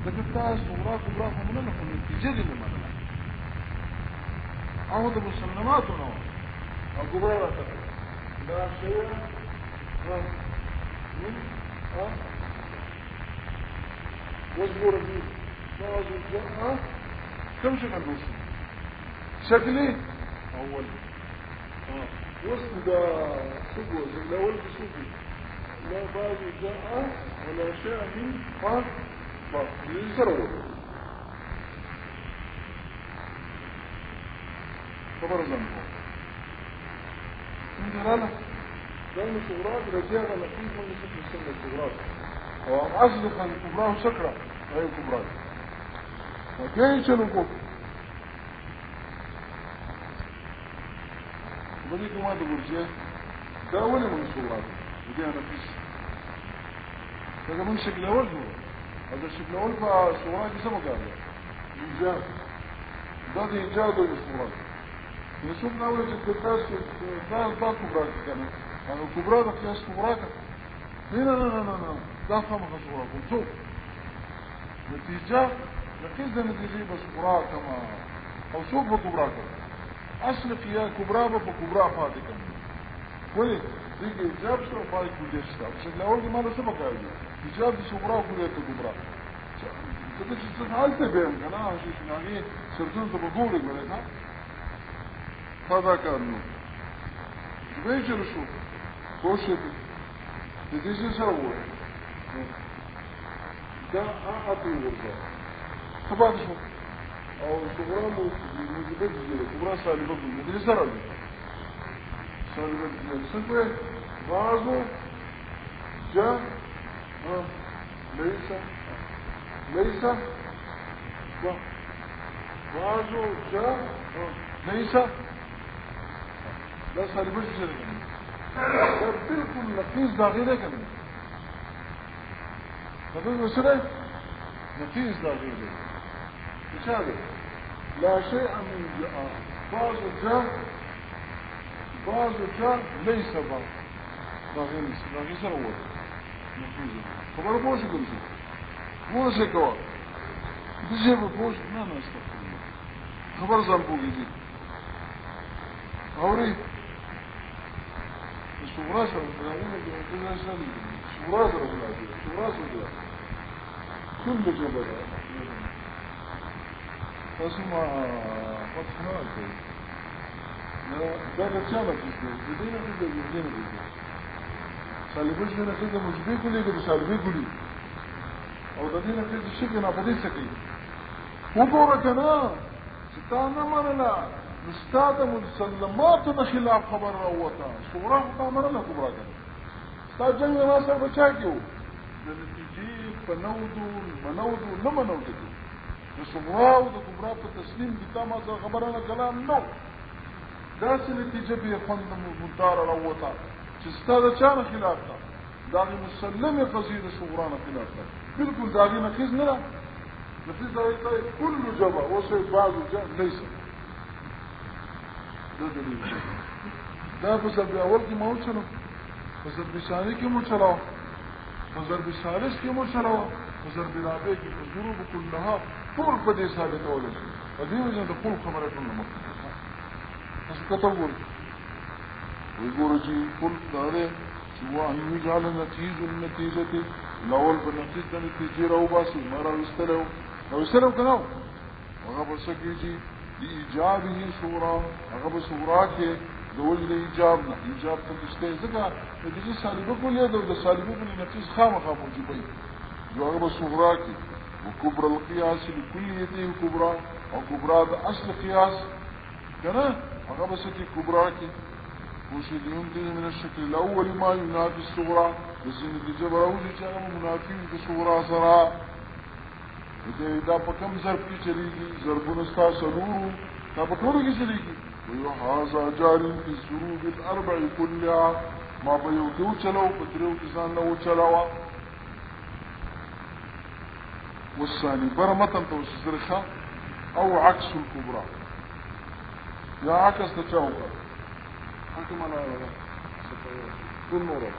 لكن تا صغرى كبرى فمن لكم نتيجة دي لمن أو ده مسلمات ونوع الكبرى لا تقل لا شيء من واصبر فيه بعض الجاء كم شكل الوصف شكلي أول وصف ده سبوة الأول بسبوة لا بعض الجاء ولا شيء من يسروا خبر زنبو من جلالة دائما صغرات رجاء لطيف من شكل السنة الصغرات وأصدق الكبرى وسكرة غير كبرى وكين شنوكو وبديك ما تقول شيء ده ولا من الصغرات ودي أنا فيش هذا من شكل أول هذا الشكل الأول فالصغرات يسمى قابل إيجاد ده إيجاد الصغرات يشوفنا أولا جدتاش ده الباق كبرى كمان يعني الكبرى ده قياس كبرى لا ده خمخ صغرى شوف نتيجة لكن ده نتيجة بس كبرى كما أو شوف بكبرى كما أصل فيها كبرى بكبرى فاتي كمان كويس ديك إجاب شو فاتي كل شيء بشكل الأول ما له سبق هذه إجاب دي صغرى كلها كبرى كده شيء حالته بين أنا شيء يعني سرتون تبغولك ولا هذا كان بيجي نشوف خوشة نتيجة سووا ده أعطي ورزا طبعا شوف أو صغران مجبت جيلة صغران سالبة جيلة نتيجة سرعي سالبة جيلة سنوه بعضه جاء ليس بعضه جاء ليس لا سالبة جيلة كمان بالكل نقيس داغيرة كمان نقيس وسرع نقيس داغيرة مش هذا لا شيء من جاء بعض جاء ليس بعض داغيرة سرور نقيس خبر بوش كل شيء مو شيء كوا بيجي بوش ما استغفر خبر زنبو جديد أوري الشغراس كل جبل اسمع فتحنا الكل ده رجالة بدينا كده سالبوش بينا كده مجبي كلي كده سالبي كلي او دينا كده شكنا بدي سكي وقورتنا ستانا مرنا نستاد مسلمات خلاف خبر روتا صغرا مطامرنا كبرا كده استاد جنگ ناصر بچاكيو لنتيجي منودو لما نودو الصغرا وكبرا التسليم بتاما خبرنا كلام نو داس نتيجه بيفند مدار روتا استاد چانه خلاف تا داغي مسلم قصيده صغرانا خلاف تا بالكل داغي نخيز نرا نخيز كل جبا وصل بعض جاء ليس ده بضرب اول کی مو چلو بضرب ثانی کی مو چلاو بضرب ثالث کی مو چلاو بضرب رابع کی ضروب كلها طول بدي ثابت اول ودي وجه تقول خبره كل مره بس كتبوا ويقولوا جي كل داره سواء ان يجعل النتيجه الاول بنتيجه النتيجه رو باسي مره يستلو لو يستلو كناو وغبر سكيجي لإيجابه صورة أغب صورات دول لإيجابنا إيجاب تلشتين ذكا نتيجة سالبة كل يدو ده سالبة كل نتيجة خامخة موجبين جو أغب صورات وكبرى القياس لكل يديه كبرى أو كبرى ده أصل قياس كنا أغب سكي كبرى وشي ينتهي من الشكل الأول ما ينافي الصورة بس نتيجة براوزي كان منافي بصورة صراء دا په کم ضرب کې چلیږي ضربونه ستا سلورو دا په ټولو کې چلیږي ویو هذا جاري في الضروب الاربع كلها ما به یو کې وچلو په درو کې ځان نه وچلاوه والثاني برمتن توسرخه او عكس الكبرى يا عكس تشاوك حكم على كل مرة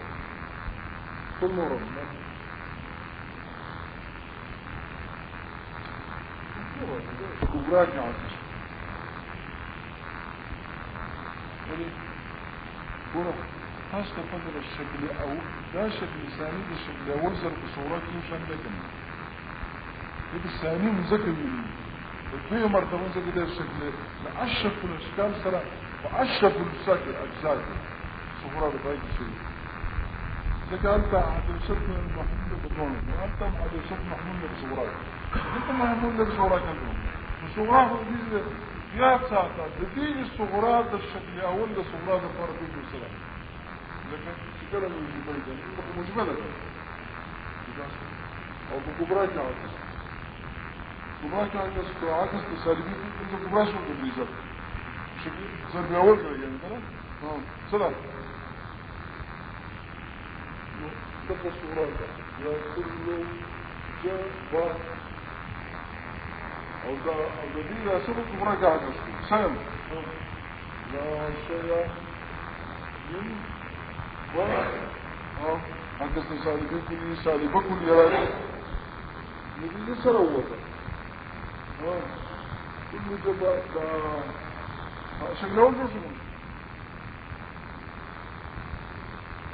كبرى کې عکس ولې ګوره تاسو ته په دې شکل او دا شکل ثاني د شکل اول سره په صورت کې شان ده کنه دې ثاني مذکر وي دوی مرتبه څنګه د شکل اشرف الاشكال سره واشرف الشكل اجزاء صورة بطاقة شيء ذلك أنت عدل شرط محمود بطون وأنت عدل شرط محمود بصورات أنت محمود بصورات أنتم بصورات دي فيها ساعة دي الصورات الشكل أول الصورات الفرق بين السلام لكن شكرا للمجملة يعني مجملة أو بكبرات عكس كبرات عكس تسالبين أنت كبرات شو تبريزات شكل زربي أول يعني كده سلام تبقى الصورات يا كل جبار او دا دي لا سبب مراجعة سلام لا شيء من عكس سالبين كل سالبة كل يراد نبي سروته كل جبار دا شكلهم جوزهم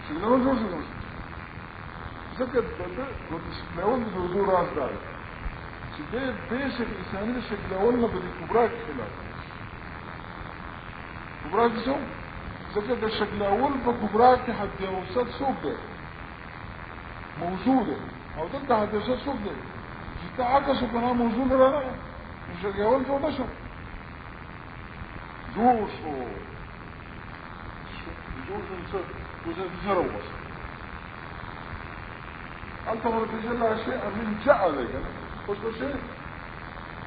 شكلهم جوزهم ذكر شكلون بوضوع راس دار شكل بيشك إنساني شكلون بدي كبراك خلاف كبراك شو ذكر الشكلون بكبراك حتى يوصل سوق موجودة أو تبدأ حتى يوصل سوق جيت عكس وكنا موجودة لا الشكلون جو نشو جوشو وزروس أنت مرتجل شيء من جعلك وش شيء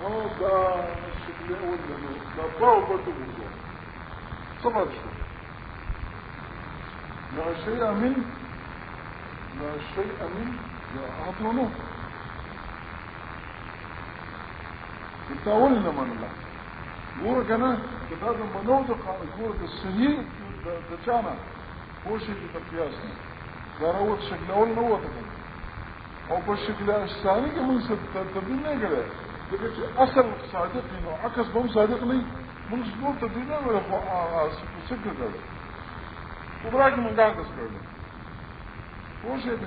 هذا الشكل الأول لا باو برضو موضوع صبر شو لا شيء من لا أعطونه التاولنا من الله ورق أنا كتاب منوضق ورق الصحيح دجانا هو شيء بتقياسنا ضرورة الشكل أول هو تكلم أو بالشكل الثاني كمان تبدين نقدر لكن أصل صادق إنه عكس بوم صادق لي من سبب تبدين ولا سكر كذا وبراك من قاعد تسكرنا هو شيء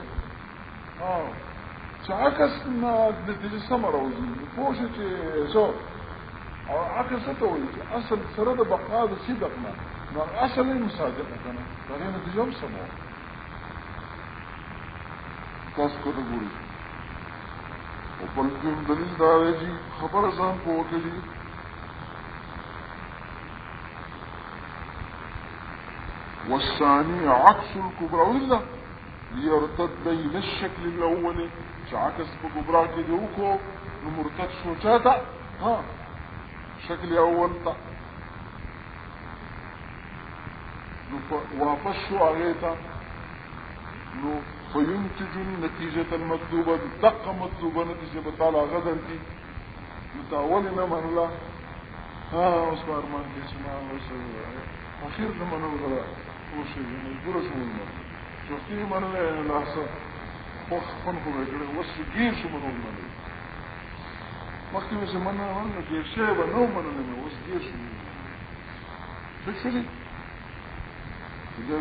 عكس ما نتيجة سمرة وزين هو شيء زور عكس تقول أصل سرد بقاء صدقنا ما أصل المصادقة كنا ترى نتيجة سمرة تاسو کو ګوري او بل کوم دلیل دا دی خبر ځان پوکلی والثاني عكس الكبرى ولا ليرتد بين الشكل الاول عكس بكبرى كده وكو مرتد شو جاتا شكل اول تا وافشوا عليها نو فينتج النتيجة المطلوبة دقة مطلوبة نتيجة بطالة غدا دي متاولنا من الله اسمع ارمان دي اسمع اخير لما نوضع وشي يقول شو من شوفتي من الله الأحسن فنكم يقول وسجير شو من الله وقتی میں سمنا وانا کہ شیء بنو مننے میں وسجير شو فكري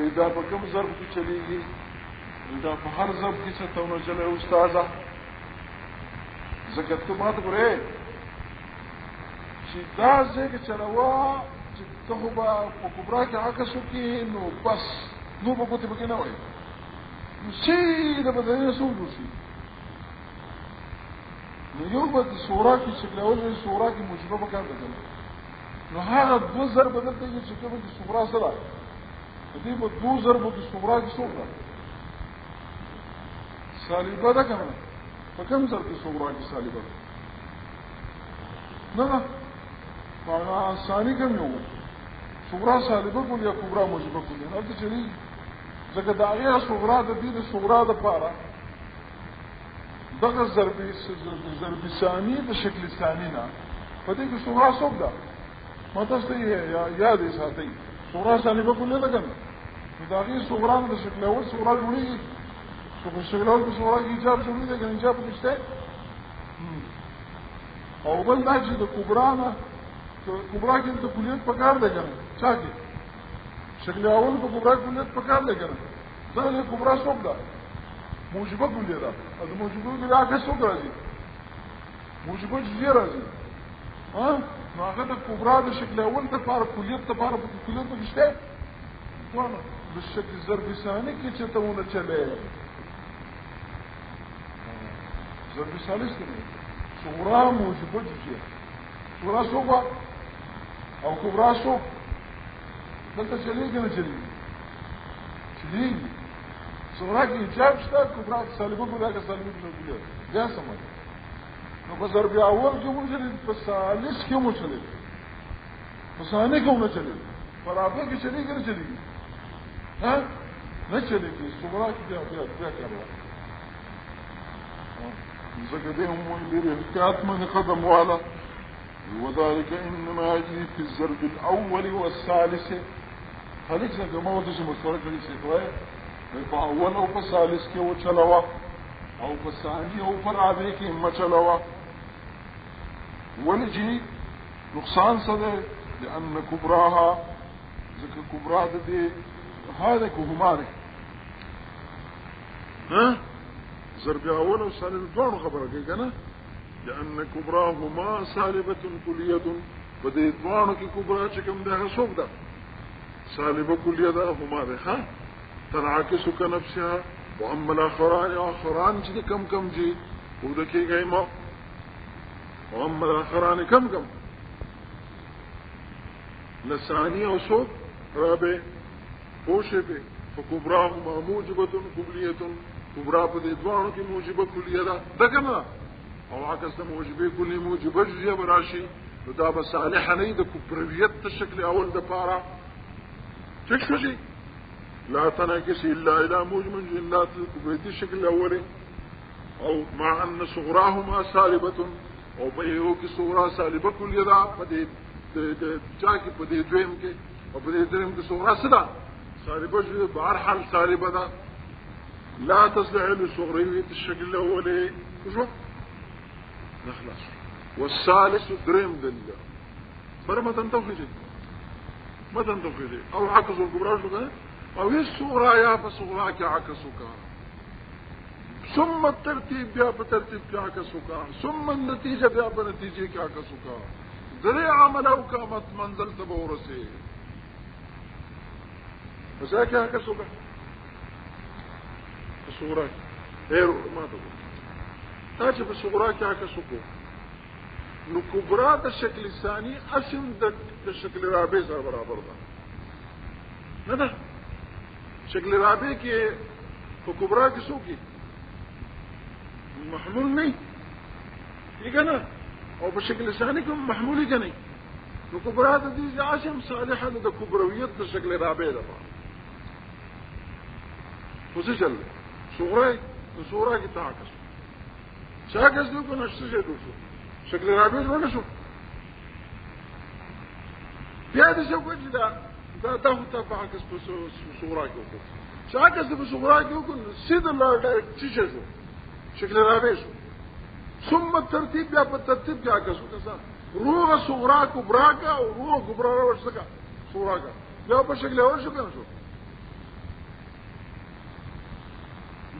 اذا بكم ضرب کی چلی گی دا په هر ضرب کې څه تونو چلے استاده زکات مات ګره چې دا څنګه چلوا چې ته په کبرا کې عکسو کې نو بس نو په کوته کې نه وای شي دا بدنه سوق شي نو یو په صورت کې شکل اول صورت کې موجبه وکړه نو هغه دو ضرب بدلته چې کومه صورت سره دې په دو ضرب کې صورت کې څوک سالبه ده کنه فكم ضرب صورة سالبه نه فانا ثاني كم يوم صورة سالبه كل يا كبرى موجبه كل هذا چلی زکه داغه صورة د دې صورة د پاره دغه ضرب ثاني د شکل ثاني نه پدې کې صورة څوک ده ما تاسو ته یاد یې ساتي صورة سالبه كل ده کنه داغه صورة د شکل اول صورة جوړي تو الشكل اول بصورة ايجاب جميلة كان ايجاب مشتاق او بل دا چې د کبرا نه کبرا کې د کلیت پکار دی کنه چا کې شکل اول په کبرا کلیت پکار دی کنه دا له کبرا څوک ده موجبه کلیت ده د موجبه کلیت هغه څوک راځي موجبه چې راځي ها نو هغه د کبرا د شکل اول ته لپاره کلیت لپاره په کلیت کې شته ونه د شکل ضرب ثاني کې چې ته ونه چلے ضرب ثالث کې صغرا موجبه جزئيه صغرا صغرا او كبرى صغرا دلته چلیږي نه چلیږي صغرا کې ایجاب شته کبرا سالبه ګولا کې سالبه ګولا یا سمجھ نو په ضرب اول کې مونږ په ثالث کې مونږ چلیږي په ثاني کې مونږ چلیږي پر هغه کې چلیږي نه چلیږي ها نه چلیږي صغرا کې بیا کړو زكدهم ويلير الكات من قدم والا وذلك إنما يجري في الزرب الأول والثالث خليك زكا موضش مشترك ليس يتوائي فأول أو فالثالث كي وچلوا أو فالثاني أو فالرابع كي إما چلوا ولجي نقصان صدر لأن كبراها زكا كبراها دي هذا كهماري ها ضرب اول او سالب دوار خبره کوي کنه لان کبراهما سالبه کلیه بده دوانو کې کبرا چې کوم ده څوک ده سالبه کلیه ده هما ده ها تنعكس كنفسها واما الاخران چې کم جي وده کېږي ما واما الاخران کم لساني او صوت رابع پوشه فكبراهما موجبه كليه کبرا په دې دوانو کې موجبه کلیه ده دغه او عکس د موجبه کلیه موجبه جزئیه براشي نو دا به صالح نه د کبرویت په شکل اول د پاره څه شي لا تناكس الا الى موجب جنات الكبريت الشكل الاولي او مع ان صغراهما سالبه او بهيو کې صغرا سالبه کلیه ده په دې چا کې په دې دویم کې او په دې دریم کې صغرا صدا سالبه بهر حال سالبه ده لا تصلح لصغرية الشكل الأولي شو نخلص والثالث دريم دلله برا ما تنتوفي أو عكسوا الكبرى شو أو الصغرى يا فصغراك عكسوك ثم الترتيب يا بترتيب عكسوك ثم النتيجة يا بنتيجة عكسوك دري عمله كامت منزل تبورسي فساك عكسوك صغراك غير ما تقول تاجب الصغراك عكسوكو نكبرات الشكل الثاني أسم الشكل الرابع سر برابر ده نه شكل الرابع کې کبرا کې سوکي محمول نه یګنه او په شکل ثاني کې محمول یګنه نو کبرا د دې عاشم صالحه د کبرویت د شکل رابع ده وسجل صغرا کی تعاکس شاکس دو کو نشته شو شکل رابع ونه شو بیا د څه کوي دا تعاکس په صغرا کې وکړه شاکس په صغرا کې وکړه سید الله ډایرکټ شي شو شکل رابع شو ثم الترتيب بیا په ترتیب کې عکس وکړه روغ صغرا کبرا کا او روغ کبرا ورسکا صغرا کا بیا په شکل اول شو کنه شو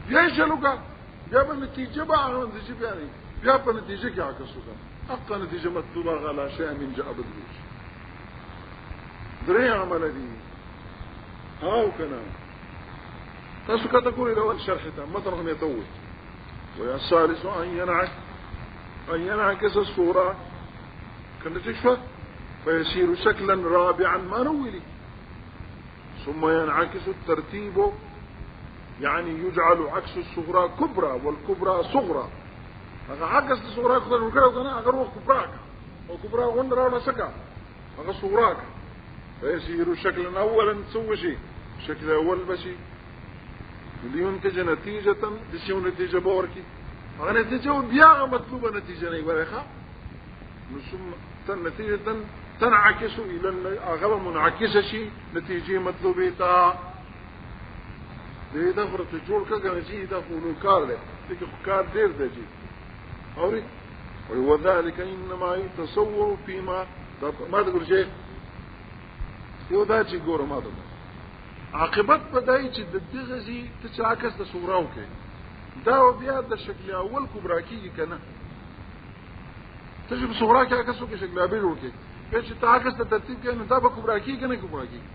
بیا چلو کا بیا په نتیجه باندې چې بیا نه بیا په نتیجه کې عکس وکړه اقا نتیجه مطلوبه غلا شيء من جاء بالوش درې عمل دي هاو کنه تاسو کته کوی الاول شرح ته مطرح نه يطول ويا الثالث ان ينعكس الصوره كان تشوف فيصير شكلا رابعا ما نولي ثم ينعكس الترتيب يعني يجعل عكس الصغرى كبرى والكبرى صغرى هذا عكس الصغرى كبرى وكذا اگر هو كبرى وكبرى غندر ولا سكا هذا صغرى فيصير شكلا اولا تسوي شيء شكل اول بشي لينتج نتيجة تسيو نتيجة بوركي هذا نتيجة بيا مطلوبة نتيجة نيبرخا ثم النتيجة تنعكس الى اغلب منعكسة شيء نتيجة مطلوبة تا دې دا فرته جوړ کړه چې دا فولو کار دی چې کار ډیر دی اوري وذلك انما يتصور فيما ما تقول شيء یو دا چې ګوره ما ته عاقبت بدای چې د دغه زی ته چې عکس د صوراو کې دا بیا د شکل اول کبرا کیږي کنه ته چې صورا کې عکسو کې شکل ابي جوړ کې په چې تا عکس ته ترتیب کې نو دا به کبرا کیږي کنه کبرا کیږي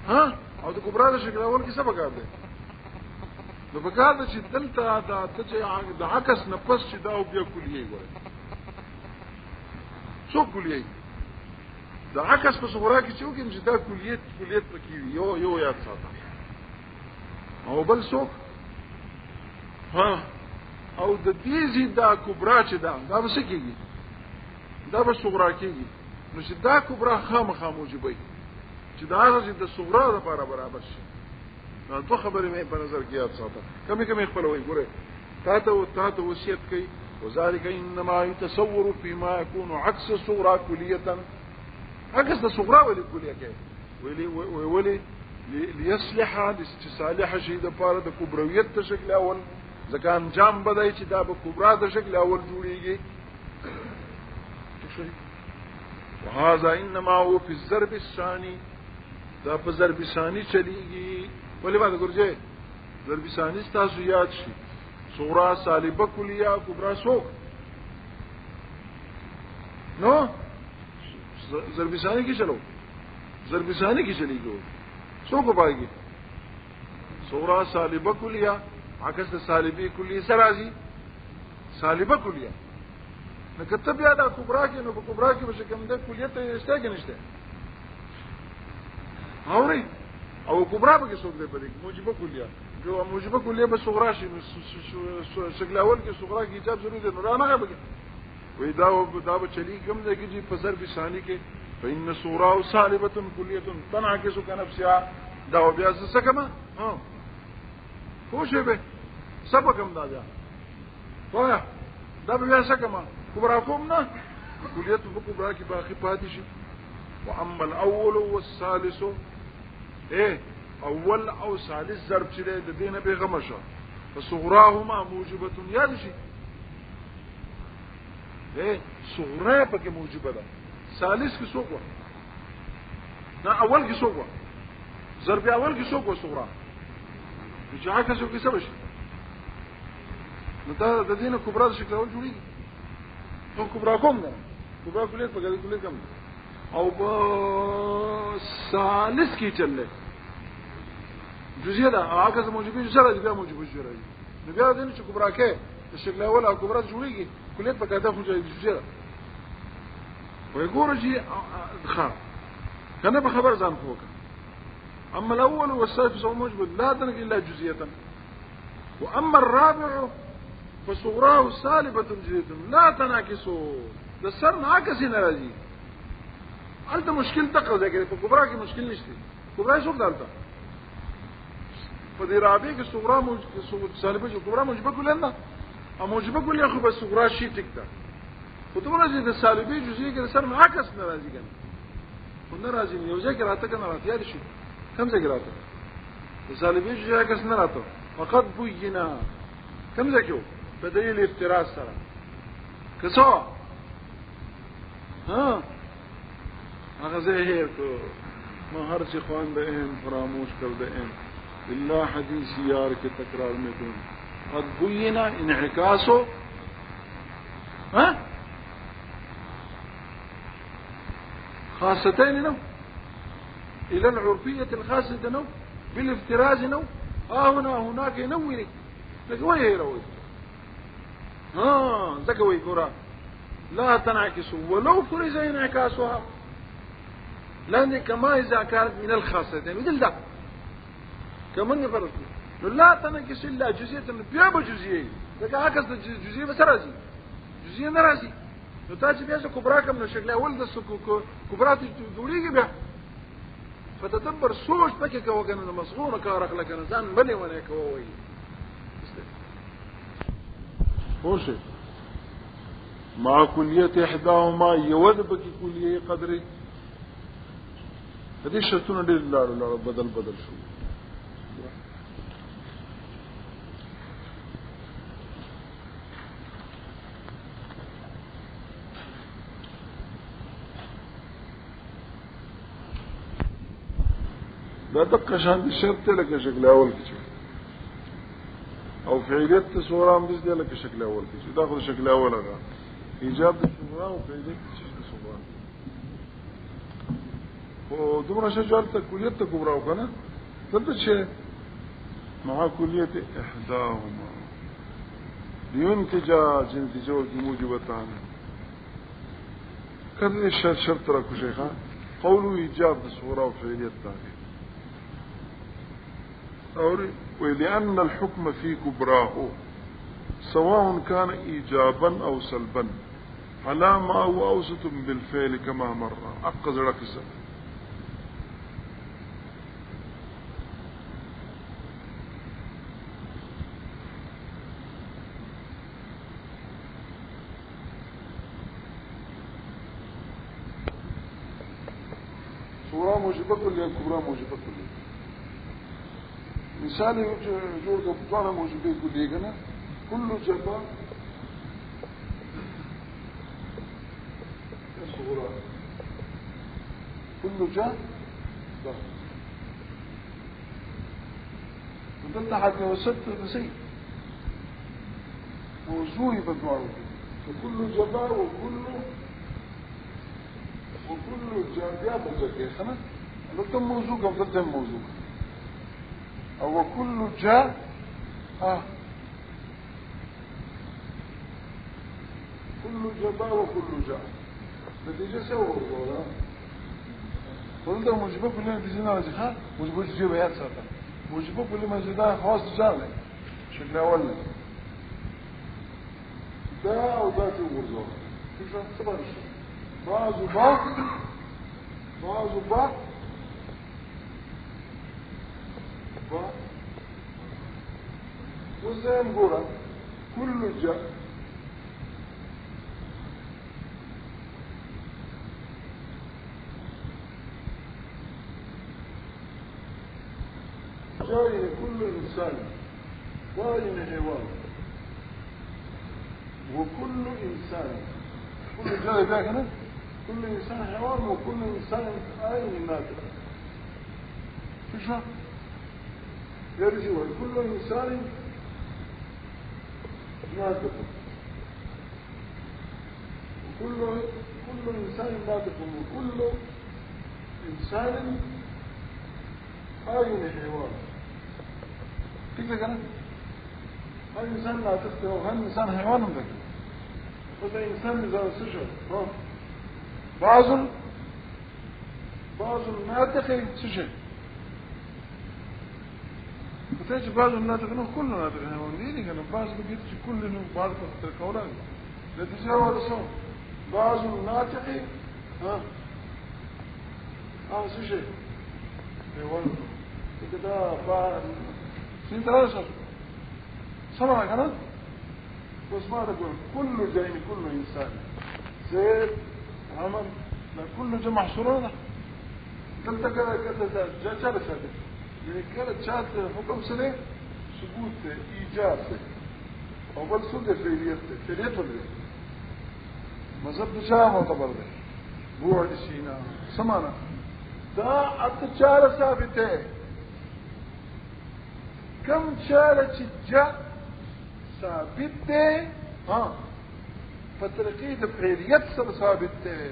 ها او د کبرا د شکل اول کې څه پکار دی نو پکار دی چې دلته دا ته چې د عکس نه پس چې دا بیا کلیه ګوره څو کلیه د عکس په صورا کې چې وګورئ چې دا کلیت پکې یو یاد ساته او بل څوک ها او د دې زی دا کبرا چې دا به څه کېږي دا به صغرا کېږي نو چې دا کبرا خامخا موجبه چې دا هغه د صغرا لپاره برابر شي نو ته خبرې مې په نظر کې یاد ساته کمی خپلوي ګوره تاسو وصیت کوي وذلك انما يتصور فيما يكون عكس صغرا كليه عكس الصغرى ولكليه كيف ولي ليصلح لاستصالح شيء د پاره د کبرویت په شکل اول ځکه انجام بدای چې دا به کبرا د شکل اول جوړیږي وهذا انما هو في الضرب الثاني دا په ضرب ثاني چلیږي ولې باندې ګورځي ضرب ثاني تاسو یاد شي صغرا سالبه کلیه کبرا سو نو ضرب ثانی کی چلو ضرب ثانی کی چلی گو سو کو پائے گی صغرا سالبه کلیه عکس سالبی کلیه سرازی سالبه کلیه نو کته بیا دا کبرا کې نو په کبرا کې به کوم د کلیه ته شته کې نشته اوري او کبرا به کې څوک دی پدې موجبه کلیه جو موجبه کلیه به صغرا شي شکل اول کې صغرا کې ایجاب ضروري دی نو را نه به وی دا به چلی کوم دی چې په ضرب ثانی کې فإن صورا سالبه کلیه تنعكس كنفسها دا بیا څه کما ها خوشې به سبقم دا بیا وایا دا بیا څه کما کبرا کوم نه کلیه په کبرا کې باقی پاتې شي واما الاول والثالث اول او ثالث ضرب چې د دینه به غمشه فصغراهما موجبه یاد شي صغرا پکې موجبه ده ثالث کې څوک و نه اول کې څوک و ضرب اول کې څوک و صغرا چې هغه څوک څه بشي نو دا د دینه کبرا د شکل اول جوړیږي نو کبرا کوم نه کبرا کلیت په ګل کلیت کوم او په ثالث کې چلله جزئیه ده هغه څه موجبه سره بیا موجبه شوی نو بیا د دې چې کبرا کې د شکل اول او کبرا جوړیږي كلية بكاته فوجي جزيرة ويقول شيء خار كان بخبر زان فوق أما الأول والثالث فهو موجب لا تنك إلا جزية وأما الرابع فصغراه سالبة جزية لا تناكسه ده السر ناكسي نراجي أنت مشكل تقرأ ذا كده فكبراك مشكل نشتي كبراك شوف دالتا فدي رابع كصغراه سالبة كبراك موجبة كلنا موجبه کلیه خو به صغرا شي ټیکته خو ته ورځې د سالبي جزئیه کې سر معکس ناراضي کنه خو ناراضي یو ځای کې راته کنه راته یاد شي کوم ځای کې راته د سالبي جزئیه کې نه راته فقط بوینا کوم ځای کې په دلیل افتراض سره کڅو ها هغه ځای کو ما هر څه خوان به فراموش کړ دې بالله حدیث یار کې تکرار مې کوم قد بين انعكاسه خاصتين نو الى العرفية الخاصة نو بالافتراز نو هنا هناك ينوري لكن يروي زكوي كرة لا تنعكس ولو فرز انعكاسها لأن كما إذا كانت من الخاصتين مثل ده كمان يفرق لا تنكس الا جزئيه بیا به جزئيه دا عکس د جزئيه به سره راځي جزئيه نه راځي نو تاسو بیا کبرا کوم نو شکل اول د کبرا ته جوړیږي بیا فتدبر سوچ پکې کوو کنه مصغور کار اخلا کنه ځان بلې ونه کوي خوشه مع كليه احداهما يود بکی کلیه قدرې د دې شرطونه ډېر لاړو بدل شو دا دقه شان دي شرط ته لکه شکل اول کې او فعلیت ته سورام دې لکه شکل اول کې دا خو شکل اول هغه ایجاب د صغرا او فعلیت د صغرا او دومره شجال ته کلیت ته کبرا وکنه دلته چې مع کلیت احداهما لينتج نتيجه موجبتان كذا شرط راكو شيخا قولوا ايجاب الصغرى وفعلية الثانية ولأن الحكم في كبراه سواء كان ايجابا او سلبا على ما هو اوسط بالفعل كما مر اقصد ركزه صغرى موجبة كلية كبرى موجبة كلية مثال جوړ د بطانه موجبه کلیه کنه كل جبا صغرى كل جا ودلت حتى وصلت بسي موضوعي بدواره فكل جبا وكل جابيات الزكاة سنة لكم موضوع قبل موضوع او كل جاء كل جبا وكل جاء نتيجة سوى الظهور قلت موجبه كل نتيجة نازخة موجبه تجيب هيات ساتا موجبه كل مجدها خواص جالي شكل اول دا او دا تيوه الظهور كيف سبا نشتر بعض وزي نقول كل جاء جاي كل إنسان وين حيوان وكل إنسان كل جاي ذاك أنا كل إنسان حيوان وكل إنسان آين ناطق شو يرجو كل إنسان ناطق كل إنسان ناطق وكل إنسان آين حيوان كيف كده هل إنسان ناطق وهل إنسان حيوان ذاك وده إنسان إذا سجل بعض الناطق سجن وتاج بعض الناطق انه كل ناطق حيواني كان بعض بقيت كل انه بعض الكولان نتجاوز صوم بعض الناطق سجن حيوان كده بعض سين دراسه سمع كده بس ما تقول كل جاي كل انسان زيد عمل كل جمع شروطه قلت كذا جلسة يعني كانت شاهد حكم سنة ثبوت إيجاب أول سنة فعلية ولا مذهب بشاه معتبر ده بوع السينا سمعنا دا التجارة ثابتة كم شارة جاء ثابتة فترقية فعلية ثابتة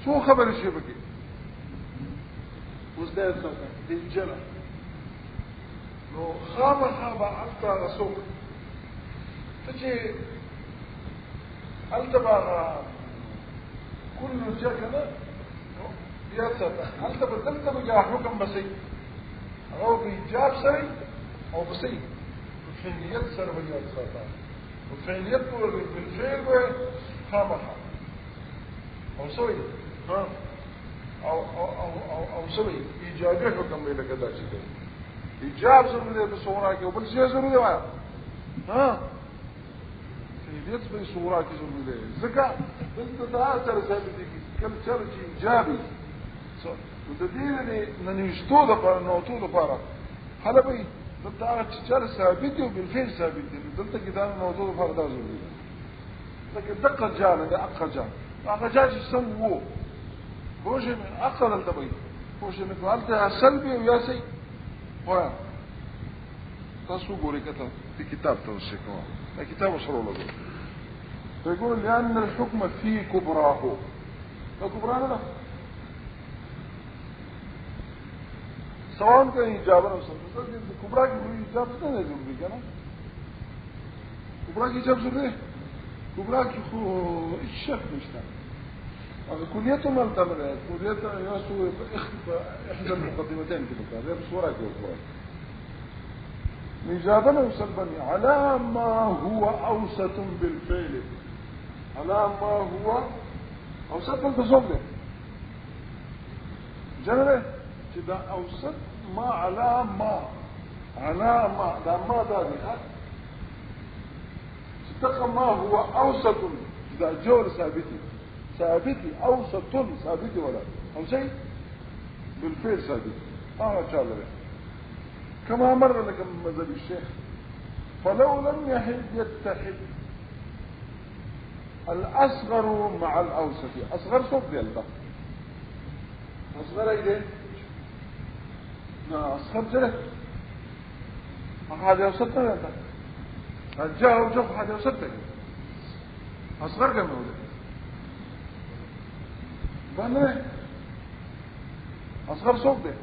شو خبر الشيء بكي وزداد صوتا للجنة لو خاب ألتا رسول تجي ألتا بغا كل جا كذا بياستا ألتا بدلتا بجا حكم بسي أو بإيجاب سري أو بسي وفعليات سر بياستا وفعليات بالفعل خامخا أو سوي او سوي ايجابي حكم به لکه دا چې ایجاب ضروري په صورت کې او بل څه ضروري وای فعلیت په صورت کې ضروري ده ځکه دلته دا سره ثابت دي کله چې ایجابي د دې نه نشته د پر نو ټول لپاره هله به دلته چې ثابت دي او بالفعل ثابت دي دلته کې دا نو ټول لپاره دا ضروري ده لکه دقه جاله ده اقل جاله هغه جاج سمو بوجه من أقل الدبي خوش نفعلت اصل بي ويا سي ويا تاسو ګوري کته في كتاب توسيكوا كتاب وصلوا له فيقول لأن الحكم في كبراه كبراه لا سواء كان إجابة أو سلطة كبراه كي إجابة لا ضروري كنا كبراه كي إجابة ضروري كبراه كي خو الشك مشتاق هذا كليته ما التمر كليته ياسو إحدى المقدمتين كده هذا بصورة كبراه إجابة أو سلبا على ما هو أوسط بالفعل على ما هو أوسط بالتصوف جنبه كده أوسط ما على ما ده ما ده ستقى ما هو أوسط ده جول ثابتي أوسط ثابتي ولا أو شيء بالفعل ثابت ما شاء الله كما مر لك من مذهب الشيخ فلو لم يتحد الأصغر مع الأوسط أصغر صوت ديال ده أصغر ايه ده أصغر جلك هذا أوسط ده الجاه وجف هذا أوسط ده أصغر كم هو ده أصغر صوت ده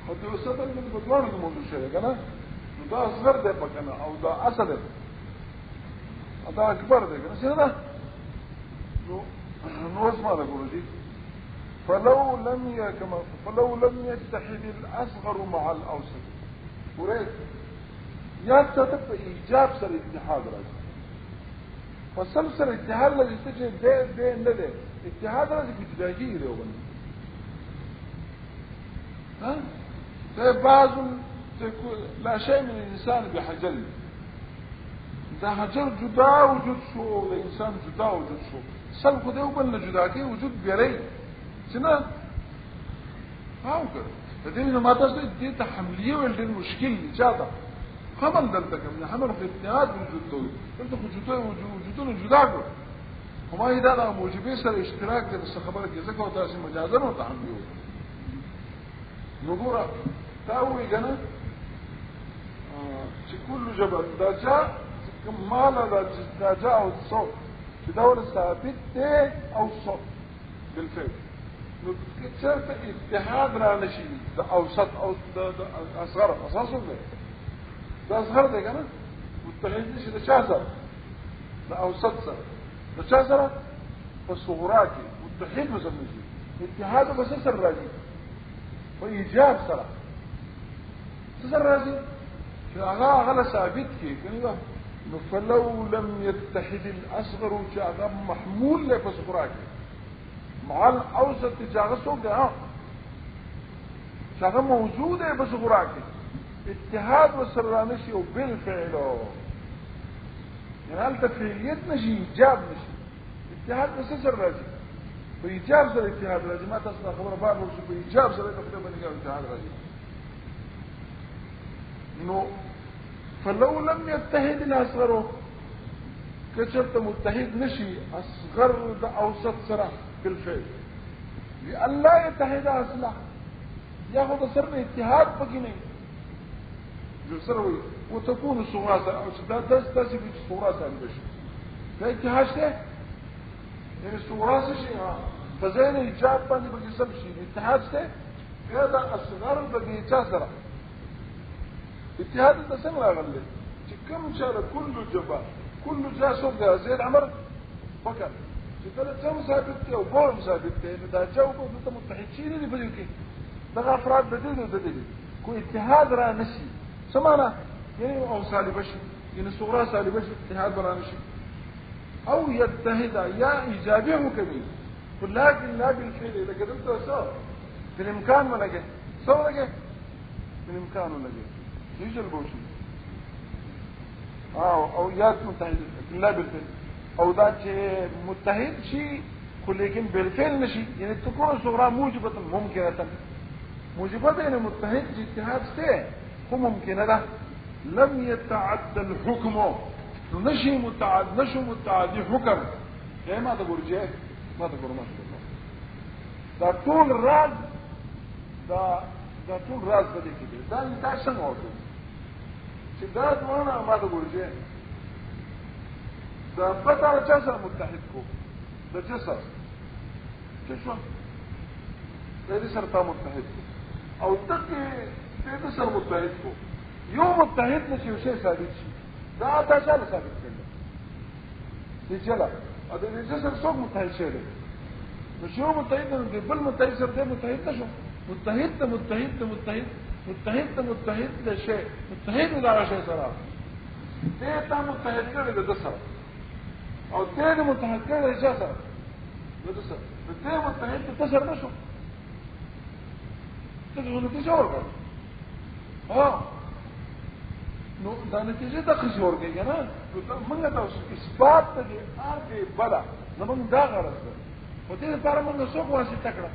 هذا أوسط ده اللي بتوانه الموضوع شيء كنا ده أصغر ده بكنا أو ده أصل ده هذا أكبر ده كنا سيدا نو اسمع لقول دي فلو لم يتحد الأصغر مع الأوسط وريت يتطب إيجاب سر اتحاد راجع فسلسل اتحاد الذي تجي ده اتحاد الذي بتلاقيه له ها ده بعض لا شيء من الإنسان بحجل ده حجر جدا وجود شو الإنسان جدا وجود شو سلق ده وبلنا جدا كي وجود بيري سنا هاو كده فدين ما تصل دي تحمليه ولا المشكله جاده حمل دلتك من حمل في اتحاد وجود انت وجودون جداك وما يدانا موجبين سر اشتراك ده بس خبرك جزاك وتاسي مجازا وتحمليه نقول تاوي جنا كل جبل ده جاء ما لا جاء الصوت في دور ثابت او صوت بالفعل شرط اتحاد لا نشي ده اوسط او ده اصغر اساسا ده اصغر ده كده متحد نشي ده شاسر ده اوسط سر ده شاسر فالصغراكي متحد مثلا نشي اتحاد بس سر راجي وايجاب سر سر راجي شغال ثابت كي كده فلو لم يتحد الاصغر شغال محمول لفصغراكي مع الأوسط تجاغ سوق شغل موجودة بس غراكي اتحاد والسرانشي وبالفعل يعني هل تفعيليت نشي إيجاب نشي اتحاد بس سرانشي بإيجاب سر اتحاد راجي ما تصنع خبر بعض ورسو بإيجاب سر اتحاد راجي إنه فلو لم يتحد الأصغر كشرت متحد نشي أصغر ده أوسط سرانشي بالفعل لأن لا يتحد أصلا ياخذ سر اتحاد بقيني يسروي وتكون الصغرى أو تستسي في الصغرى البشر لا اتحاد شيء يعني الصغرى شيء فزين إيجاب باني بقي سب شيء اتحاد شيء هذا الصغار بقي يتاسر اتحاد التسمى غلي كم شهر كل جبا كل جاسوق زيد عمر فكر جدنا جو ثابت او بول ثابت ده جو ده متحدين اللي بدك ده افراد بدل كو اتحاد را نشي سمعنا يعني او سالبش يعني صغرى سالبش اتحاد را نشي او يتحد يا ايجابي وكبير ولكن لا بالفعل اذا قدرت سو في الامكان ولا جه سو لقى في الامكان ولا جه يجي البوشي او يات متحد لا بالفعل او ذات متحد شيء لكن بالفعل نشي يعني تكون الصغرى موجبة ممكنة موجبة يعني متحد اجتهاد سته هو ممكنة ده لم يتعدى الحكم نشي متعدي حكم يعني ما تقول جاء ما تقول ما شاء الله ده طول الراد دا ټول راز په دې کې دی. دا څنګه وکړو چې دا دوانه ما ته ګورځي دا پته چا سره متحد کو د چا سره چې شو دې سره تا متحد کو او تکي دې سره متحد کو یو متحد نشي یو شی ثابت شي دا تاسو ثابت کړل دې چلا ا دې سره څوک متحد شي نو شو متحد نو بل متحد سره دې متحد نشو متحد ته متحد ته متحد متحد ته متحد ده شی متحد دا شی سره دې ته متحد کړل د سره او دې متحد کړل چې سره د سره دې متحد ته سره نشو ته نو نتیجه ورکړه نو دا نتیجه ته څه ورکړي نه موږ تاسو اثبات ته دې ارته بلا نو موږ دا غرض ده او دې لپاره موږ څوک واسطه کړه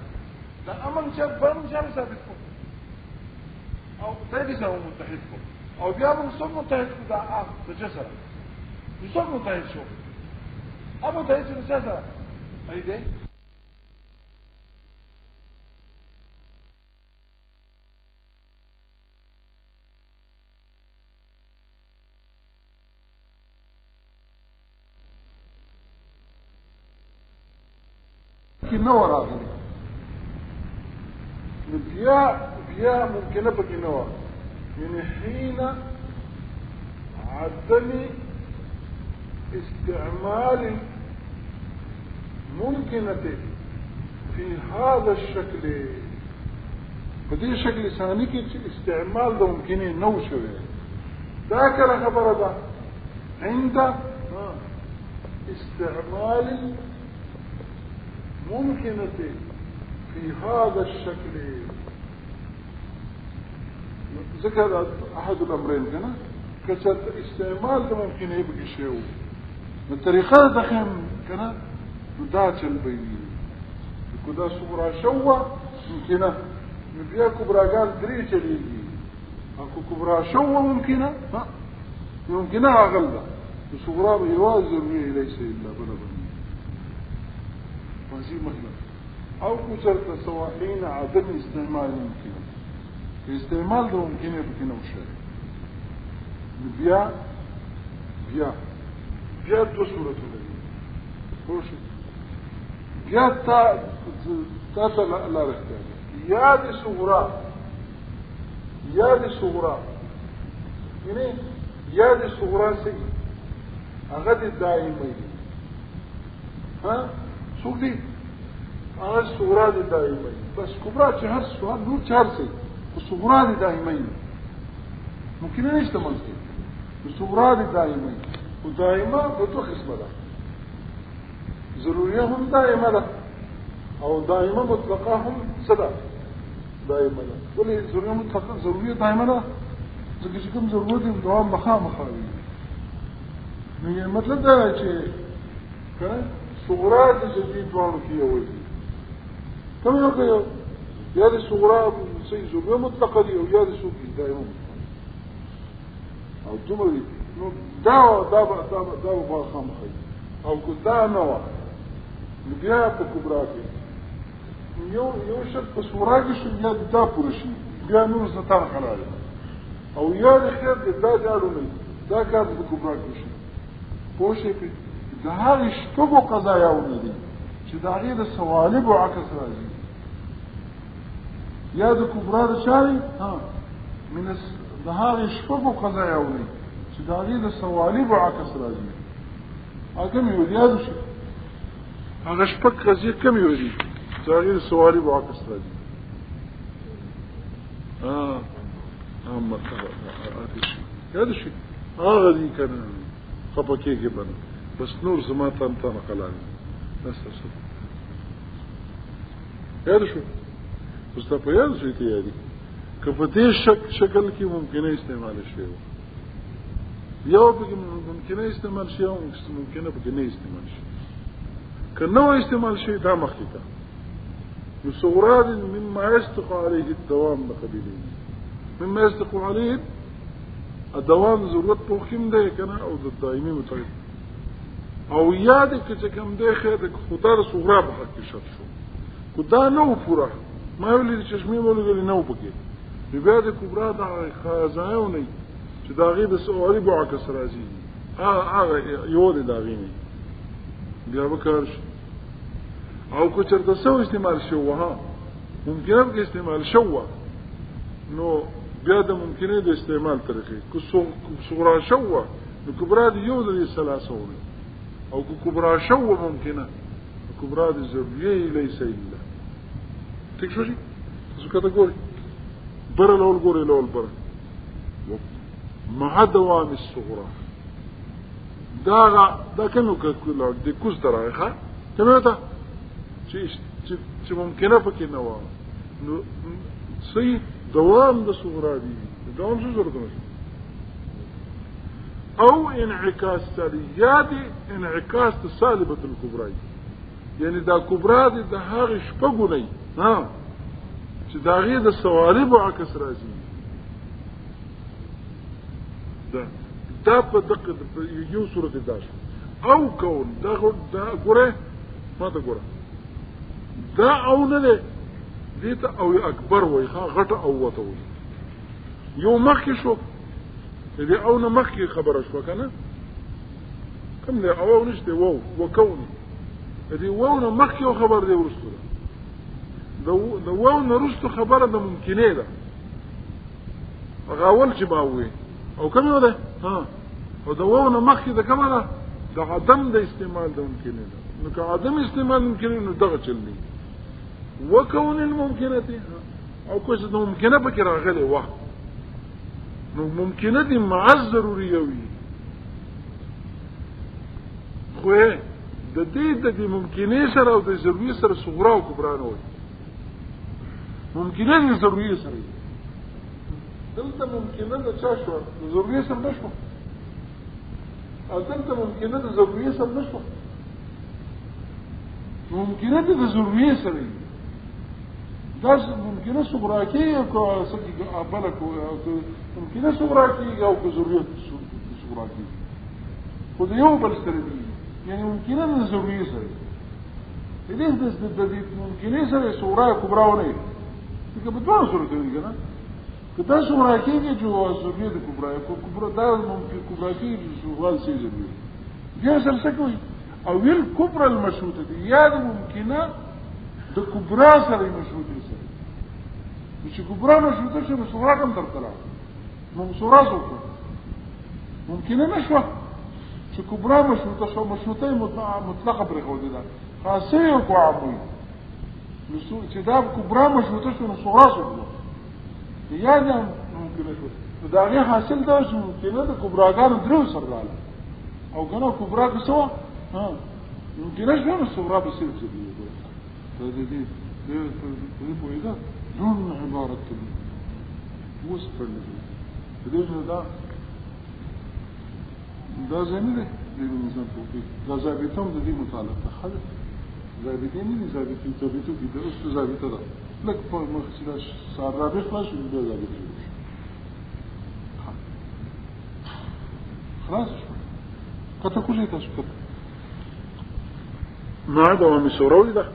دا امن چې بم چې ثابت کو او دې سره متحد کو او بیا موږ څوک متحد کو دا د جسر څوک متحد شو ابو ته چې څه سره اې دې کې نو راغلی نو بیا ممکنه پکې نو من حين عدم استعمال ممكنة في هذا الشكل بدي شكل ثاني کې استعمال د ممکنه نو شوی دا کله خبره ده عند استعمال ممكنة في هذا الشكل ذكر أحد الأمرين كنا كسر استعمال ممكنة يبقى شيء بالطريقة دخل كنا نداة البيني كدا صغرى شوى ممكنة نبيا كبرى قال دريش ليجي أكو كبرى شوى ممكنة ممكنة أغلى صغرى يوازر به ليس إلا بلبن وزي مثلا او كسرت سواحين عدم استعمال ممكنه استعمال ده ممكنه بكنا وشيء بيا دو صورته لدي خوش بيا تا لا رختاني يا دي صغرى يعني يا دي صغرى سي اغد الدائمي ها څوک دي هغه صغرا دي دایمي بس کبرا چې هر سوال نور چار سي او صغرا دي دایمي ممکن نه استعمال کړي صغرا دي دایمي او دایمه په دوه قسمه ده ضروريه هم دایمه ده او دایمه مطلقه هم صدا دایمه ده ولې ضروريه مطلقه ضروريه دایمه ده ځکه چې کوم ضرورت دي دوام مخامخ وي نو یې مطلب دا چې کنه صغرا د جديد وانو کې وي کوم یو کوي یا د صغرا سي زوبه مطلقه دي او یا د سوقي دایمه او جمله نو دا په خامخي او کدا نو بیا په کبرا کې یو شرط په صغرا کې شو یا دا پوره شي بیا نور ستاره خلای او یا د خیر د دا جوړو نه دا کار په کبرا کې شي پوښې په د هغه شپږو قضایاونه دي چې د هغې د صوالب او عکس راځي یا د کبرا د چاري من د هغه شپږو قضایاونه چې د هغې د صوالب او عکس راځي هغه کوم یو یاد شي هغه شپږ قضیې کوم یو دي چې هغې د صوالب او عکس راځي یاد شي هغه دي کنه خپکیږي باندې بس نور زما تن قلاني بس یاد شو بس ته په یاد شو ته یادي که په دې شکل کې ممکنه استعمال شي یو به ممکنه استعمال شي او ممکنه به نه استعمال شي که نو استعمال شي دا مخکې صغراد مما يصدق عليه الدوام بقبيله مما يصدق عليه الدوام ضرورت توخیم ده کنه او د دایمي متعلق او یاد کې چې کوم دی خیر د خدای صغرا په حق شت شو خدا نو پورا ما ولې چشمه ولګلې نو پکې بیا د کبرا د خزانه چې دا غي د سوالي بعکس راځي هغه یو د داغې نه بیا وکړ او کو چرته سو استعمال شو ها ممکنه کې استعمال شو نو بیا د ممکنه د استعمال طریقې کو صغرا شو نو کبرا د یو د ثلاثه او کو کبرا شو ممکنه کبرا د ضروري ليس الا ٹھیک شو شي څه کته ګوري بر الاول ګوري الاول بر مع دوام الصغرى دا كانوا دي كوز درايخه تمام ده چې ممکنه پکې نه و نو صحیح دوام د صغرا دي دوام څه ضرورت نشته او انعكاس سالياتي انعكاس سالبه الكبرى يعني دا كبرى دي د هغه شپګونی ها چې دا غي د سوالب عکس راځي دا په دقه یو صورت داش او کون دا ګوره ما ته ګوره دا او نه ده دې ته او اکبر وای ښا غټه او وته وای یو مخکې شو دې او نه مخکې خبره شو کنه کوم دې او نشته وو وکون دې وو نه مخکې خبر دې ورسته دا وو نه ورسته خبره ده ممکنه ده غاول چې باوي او کوم ده ها او دا وو نه مخکې ده کومه ده د عدم د استعمال ده ممکنه ده نو که عدم استعمال ممکنه نو دغه چلني وكون الممكنه او كويس انه ممكنه بك راغلي واه نو ممكنه دي مع الضروريه وي خو د دې ممکنه سره او د ضروري سره صغرا او کبرا نه وي ممکنه دي ضروري سره دلته ممکنه د چا شو د ضروري سره نشو او دلته ممکنه د ضروري سره نشو ممکنه دي د ضروري سره دا ممکنه صغرا کې او سګي ابلک ممکنه صغرا کې او ضرورت صغرا کې خو یو بل سره دي يعني ممکنه د ضروري سره دې د ممکنه سره صغرا کبرا ونه دي که په دوه صورتونو کې نه کدا صغرا کې چې ضروري د کبرا دا ممکن کبرا کې صغرا سي ضروري بیا سره څه کوي او ویل کبرا المشروطه دي یا ممکنه د کبرا سره مشروطه سره چې کبرا مشروطه شي نو صغرا کوم درته نو صغرا څه ممکنه نشوه چې کبرا مشروطه شو مشروطه مطلقه پر خو دي دا خاصه او عامه نو چې دا کبرا مشروطه شو نو صغرا څه یا نه ممکنه شو دا غي حاصل دا شو چې نه د کبراګانو درو سره لاله او کنه کبرا څه ها ممکنه شو نو صغرا به څه دي دې په دا دون عبارت وصف دې دا زمينه دې نظام په دا ضابطوم د دې مطالبه خاله ضابطې نه ضابطې ته کې د اوس ضابطه ده لکه په مخصوص سره راځي خلاص دې ضابطې خلاص کته کولی تاسو ما دوام سوروي ده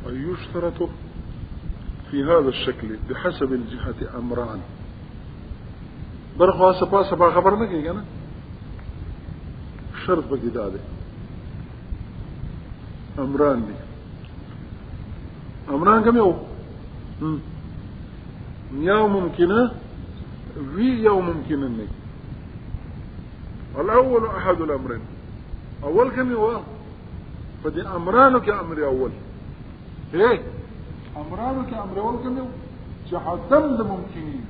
يشترط في هذا الشكل بحسب الجهة أمران برخوا سبا خبر نه کیږي نه شرط بګی ده امران دي امران کوم یو ممکنه وی یو ممکنه نه الاول احد الامرين اول کوم یو فدي امرانو کې امر اول ايه امرانو کې امر اول کوم چې حتم د ممکنين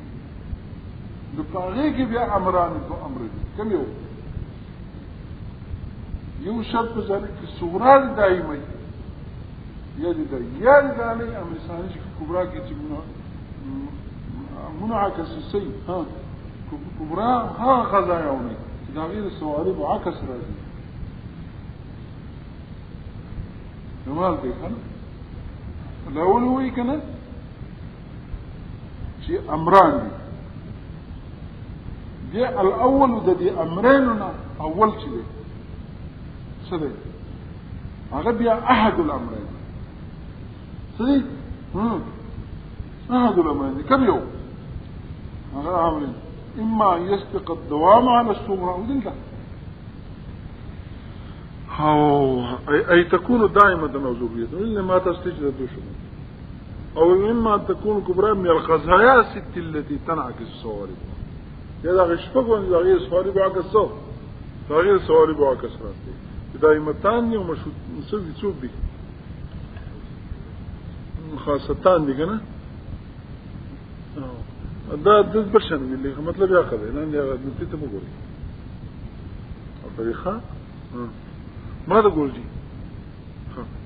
د پاره کې بیا امران په امر دي کوم یو شرط ذلك صغرا دائمه یادي دا نه امر ثاني چې کبرا کې چې منعكس سي ها کبرا ها خزایونه دا غیر سوالي معکس راځي جمال دې کنه الاول وی کنه چې امران دي الاول د دې امریننا اول چې دي څه دي هغه بیا احد الامرين څه دي أحد الأمرين كم يوم هذا عاملين إما أن يسبق الدوام على الصغرى ودلتا أي تكون دائمة أو ذرية إلا ما تستجد دوشنا أو إما أن تكون كبرى من الخزايا الست التي تنعكس الصوارب إذا غشفق وإذا غير صوارب عكسه فغير صوارب عكسرات دائمتان ومسوي تسوب به خاصتان دي كنا ده برشان اللي مطلب ياخذ لان انت تقول الطريقه ما تقول دي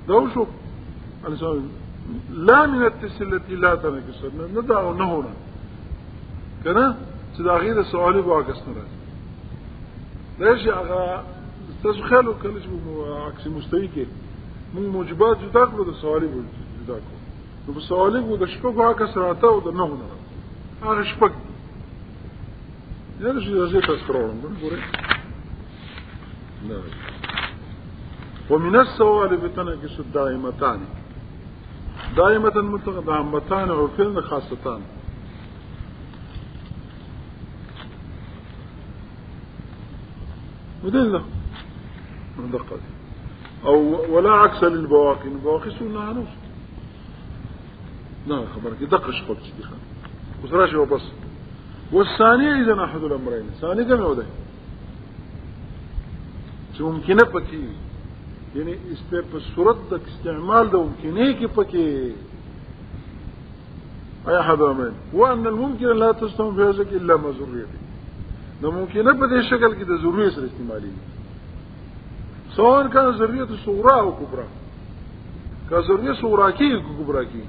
ده وشو لا من التسل التي لا تنكسر ندع نهونا كنا تداغير السؤالي بواقصنا ليش يا استشخلوا كلش عكس مستويك من موجبات جداك ده سؤالي جداك وبالسؤالي وده شبكه عكسراته وده نهونا هذا شبك يعني شيء زي تذكرون بنقول لا ومن السوالف تنكس الدائمتان دائمة متقدمتان عرفين خاصتان مدلة دقة أو ولا عكس للبواقي البواقي سنة نص لا خبرك يدق شبك دي خان وسراش وبس والثانية إذا أحد الأمرين الثانية كم يوضع ممكنة بكي يعني الصورة استعمال ده ممكنة كي بكي أي أحد الأمرين وأن الممكن لا تستعمل في هذا إلا ما ذريته ده ممكنة بده شكل كده ذرية الاستعمالية سواء كان ذرية صغرى أو كبرى كذرية صغراكي وكبراكي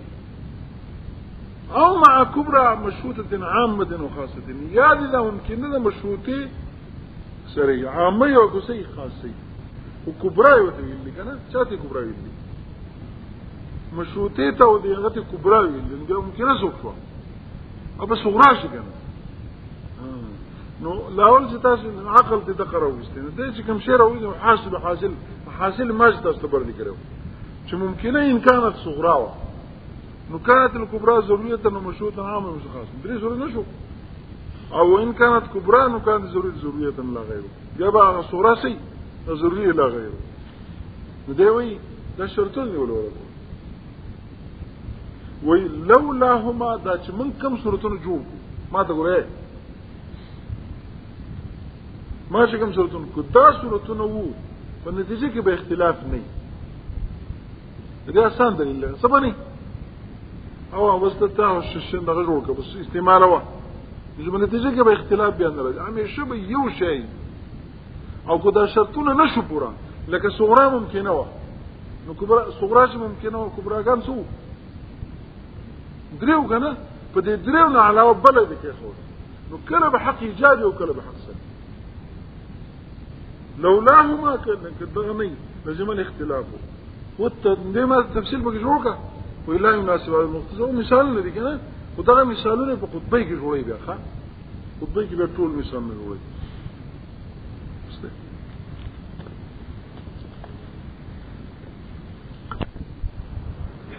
أو مع كبرى مشروطة عامة وخاصة يعني إذا ممكن هذا مشروطي سريع عامة وقصي خاصي وكبرى يوتي اللي كان شاتي كبرى اللي مشروطي توديغتي كبرى اللي ممكن صفوة أبا صغراش كان لا أول ستاس عقل تتقرأ وستين ديش كم شيء رويده وحاسب حاصل ما ستاس تبردي كريو شو ممكن إن كانت صغراوة إنه كانت الكبرى ذرية ومشروطة عامة مش خاصة دري ذرية نشوف أو إن كانت كبرى إنه كانت ذرية لا غيره جابها صغرى سي ذرية لا غيره نداوي ده شرطون يقولوا ولولا هما داش من كم صورتون جوبوا ما تقول إيه ما شكم صورتون كدا صورتون وو فالنتيجة كي باختلاف ني ده أسان دليل صبني أو بس تتاهو الششين دغجوك بس استعماله واحد يجب النتيجة كي باختلاف بين الرجل عمي شبه يو شيء أو كدا شرطون نشبورا لكن صغرى ممكنة واحد صغراش ممكنة وكبرى كان سوء دريو كنا فدي دريونا على بلدك يا أخوي نكلا بحق إيجابي وكلا بحق سلبي لولاهما كان كالضغني لازم الاختلافه والتنظيم التفسير بجروكا وإلا يناسب على المختصر ومثال الذي كان وده مثالون بقطبيك جوري بأخا قطبيك بيطول مثال من جوري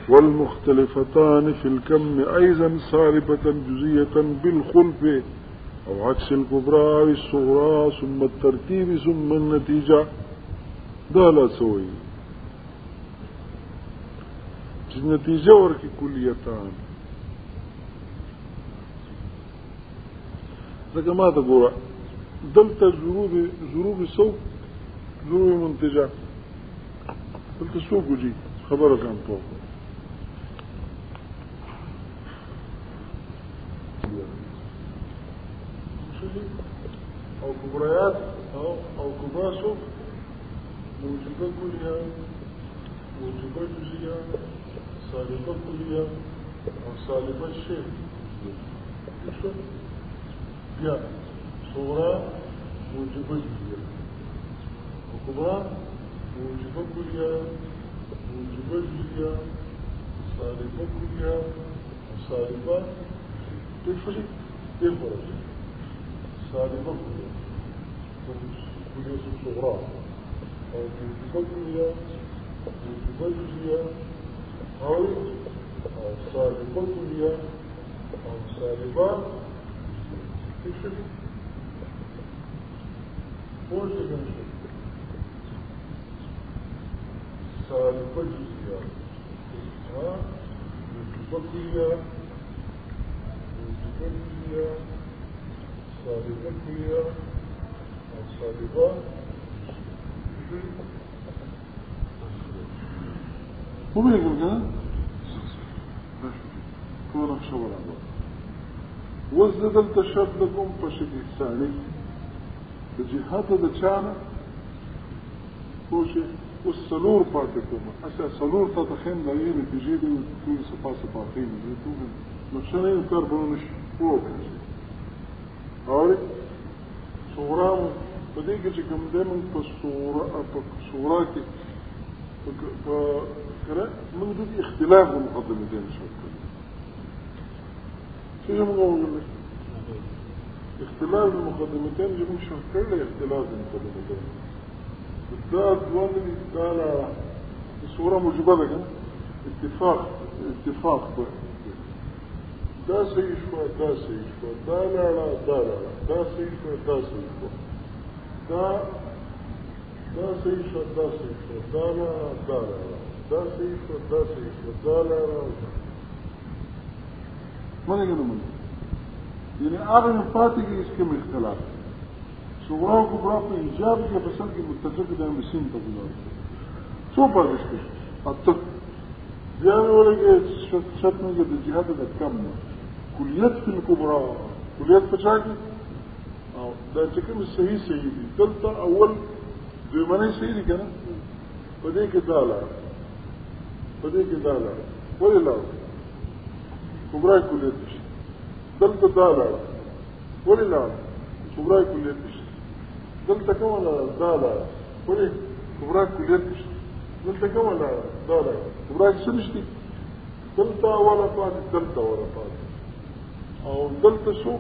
والمختلفتان في الكم أيضا صاربة جزية بالخلف أو عكس الكبرى والصغرى ثم الترتيب ثم النتيجة ده لا سوي النتيجة وركي كليتان لكن ما تقول دلت ظروف سوق ظروف منتجة دلت سوق جي خبرك عن طوق أو كبريات أو كباسو موجبة كلها موجبة جزية صالبة كلها أو صالبة شيء يا صغرى موجبة جزية وكبرى موجبة كلها موجبة جزية صالبة كلها وصالبة تفرق تفرق صالبة كلية صغرى أو موجبة كلية موجبة جزية أو صالبة كلية او سالبه څه پوه شئ سالبه جزئيه بقيه جزئيه سالبه كليه او سالبه مو بيقول كده كونك شغل عباد وزدل تشد لكم فشكل ثاني بجهات دچانا خوشي والسلور باتكم أسا سلور تتخيم لأيه نتيجيدي وتكون صفا خيم زيتون نفسنا يكربونش فوق أولي صورام بديك جكم دائما بصوراتي موجود اختلاف المقدمتين شوية شو يمكن لك اختلاف المقدمتين يمكن شوية اختلاف المقدمتين بالذات والذي قال الصورة موجبة لك اتفاق دا سيشفى دا سيشفى دا لا لا دا لا لا دا سيشفى دا سيشفى دا سيشفى دا سيشفى دا لا دا لا لا دا سيشفى دا سيشفى دا لا لا ما نقول منه يعني أغنى فاتك اسكم اختلاف صغرى وكبرى في إيجاب كي بسال كي متفق دائما بسين تقول شو بارش كي الطب زيادة ولا كي شتنا كي الجهاد ده كم كليات في الكبرى كليات فشاكي ده تكلم السهي سيدي دلتا أول دوماني سيدي كنا بديك دالا ولا لا كبرى كليات دلتا دالا ولا لا كبرى كليات دلتا كمان دالا ولا كبرى كليات دلتا كمان دالا كبرى سنشتي دلتا ولا فاتي او دلتا شو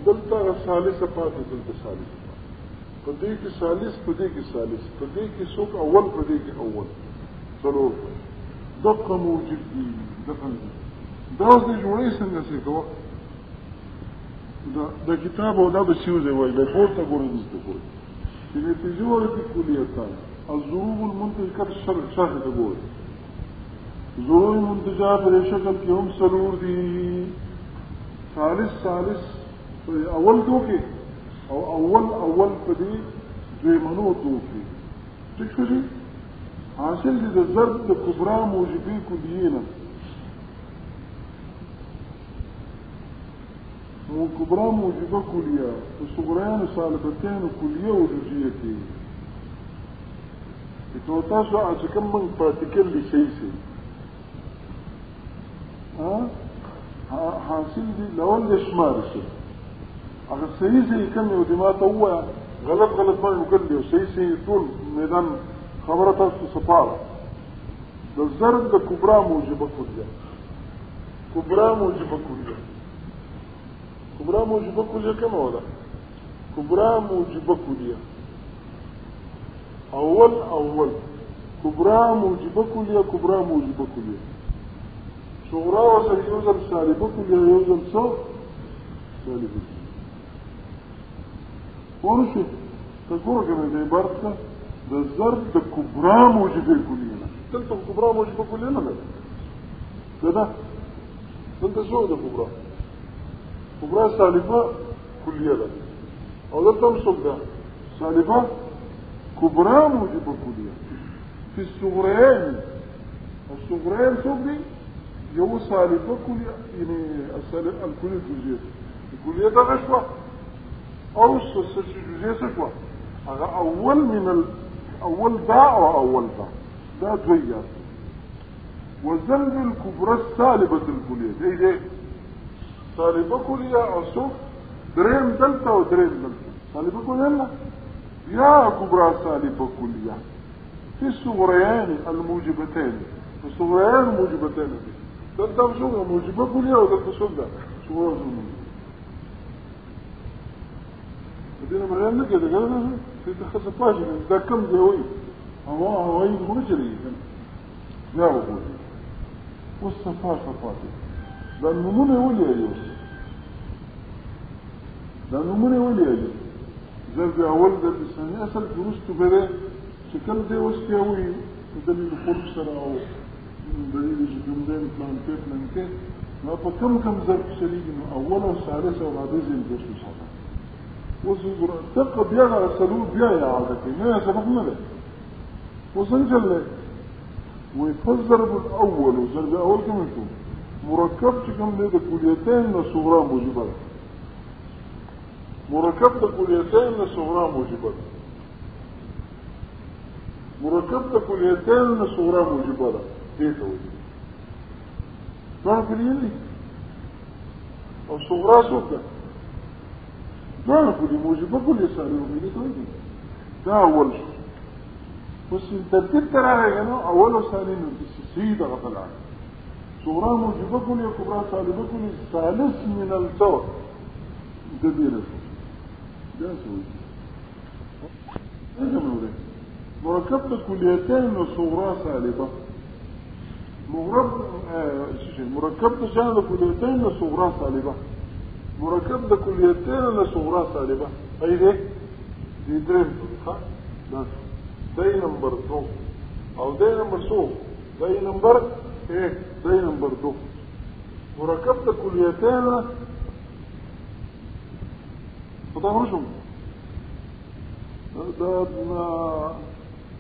دلتا ثالثة فاتي دلتا ثالثة بديك ثالث بديك سوق اول بديك اول ضرور دقة موجب دي دفن داز دي جوړې څنګه سي کوه دا کتاب او دا بسیوزه وای له پورته ګورې دې کوی چې نتیجه ورته کلیتان الظروف المنتجه شرح ته ګورې ظروف منتجه په شکل کې هم سلور دي ثالث اول دوکي او اول په دې دویمنو دوکي څه شي حاصل دي د ضرب د کبرا موجبي کلیه كبرى موجبة كلية وصغريان سالبتين كلية وجزئية يتوتاشوا عشان من بارتيكل لسيسي حاصل دي لون يشمار الشيء اگر سيسي كم يودمات هو غلط ما يقول لي وسيسي طول ميدان خبرته سفارة الضرب ده كبرى موجبة كلية كبرى موجبة كلية كم هو ده كبرى موجبة كلية أول كبرى موجبة كلية صغرى وصل يوزن سالبة كلية يوزن صوت سالبة ورشي تقول كمان ده عبارتك ده الضرب ده كبرى موجبة كلية تلتم كبرى موجبة كلية ده انت شو ده كبرى سالبة كلية ده او ده تمسك ده سالبة كبرى موجبة كلية في الصغرين سوق دي يو سالبة كلية يعني الكلية الجزئية الكلية ده غشوة او الجزئية سشوة اول من اول داء واول داء دوية وزلب الكبرى السالبة الكلية ايه سالبة كلية عصف درين دلتا ودرين دلتا سالبة كلية يا كبرى سالبة كلية في الصغريان الموجبتين الصغريان الموجبتين دلتا بشوغة موجبة كلية ودلتا شوغة صغرى موجبة بدينا مريان لك إذا قال في تخصفاش إذا كم ديوي هو يدخل جري يا أبوي والصفاء صفاتي دا نمونه ولې ایو دا نمونه ولې ایو ضرب اول ضرب ثاني اصل درست به شکل دی اوس کې وي دلیل خود سره او دلیل جملې پلان کې نو په کم ضرب شریک نو اول او ثالث او رابع زین درست وساته اوس دقه بیا غسلو بیا اعاده کوي نه سبق نه ده وسنجل ويفضرب الاول وضرب الاول كم يكون مركب كم ده كليتين صغرى موجبه مركب كليتين صغرى موجبه مركب كليتين صغرى موجبه دي ته ځان کلیلی او صغرا سوکه ځان کلی موجبه کلی ساري وګړي ته دا اول شو بس ترتیب تراغی نو اول و ثانی نو سید غفلان صغرا موجبه کلی کبرا صالبه کلی ثالث من الصور دبیره شو دا سوی ايه منوره مركب كليتين وصغرى سالبة مركب جانب كليتين وصغرى سالبة مركب كليتين وصغرى سالبة اي ده دي درم بس ده نمبر 2 او ده نمبر 2 ده نمبر ايه ده نمبر 2 مركب كليتين فتعرفوا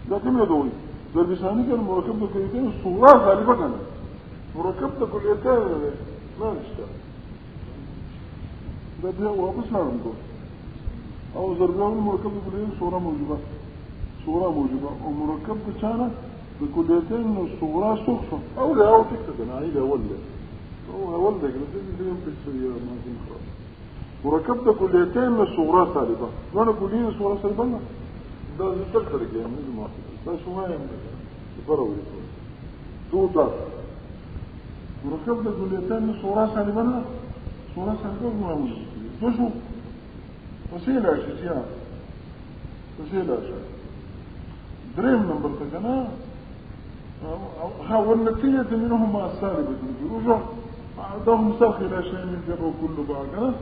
ده كم يدوي ضرب ثاني كان مركب كليتين صغرى غالبا كان مركب كليتين ما نشتغل ده بيها واپس لازم کو او ضربان مركب كليتين صغرى موجبه ومركب كان بكليتين صغرى سخفه او لا او تكتب انا عيله ولا هو ولا كده اليوم بالسياره ما في خلاص مركب كليتين صغرى سالبه وانا كليه صغرى سالبه ده ذكر يعني ما ده شو ما يفرق توتا مركب كليتين صغرى سالبه ما موجود شو وسيله اشياء دريم نمبر تكنا هو النتيجة منهما السالبة الجروجة عندهم ساق إلى شيء من جبه كل بعضنا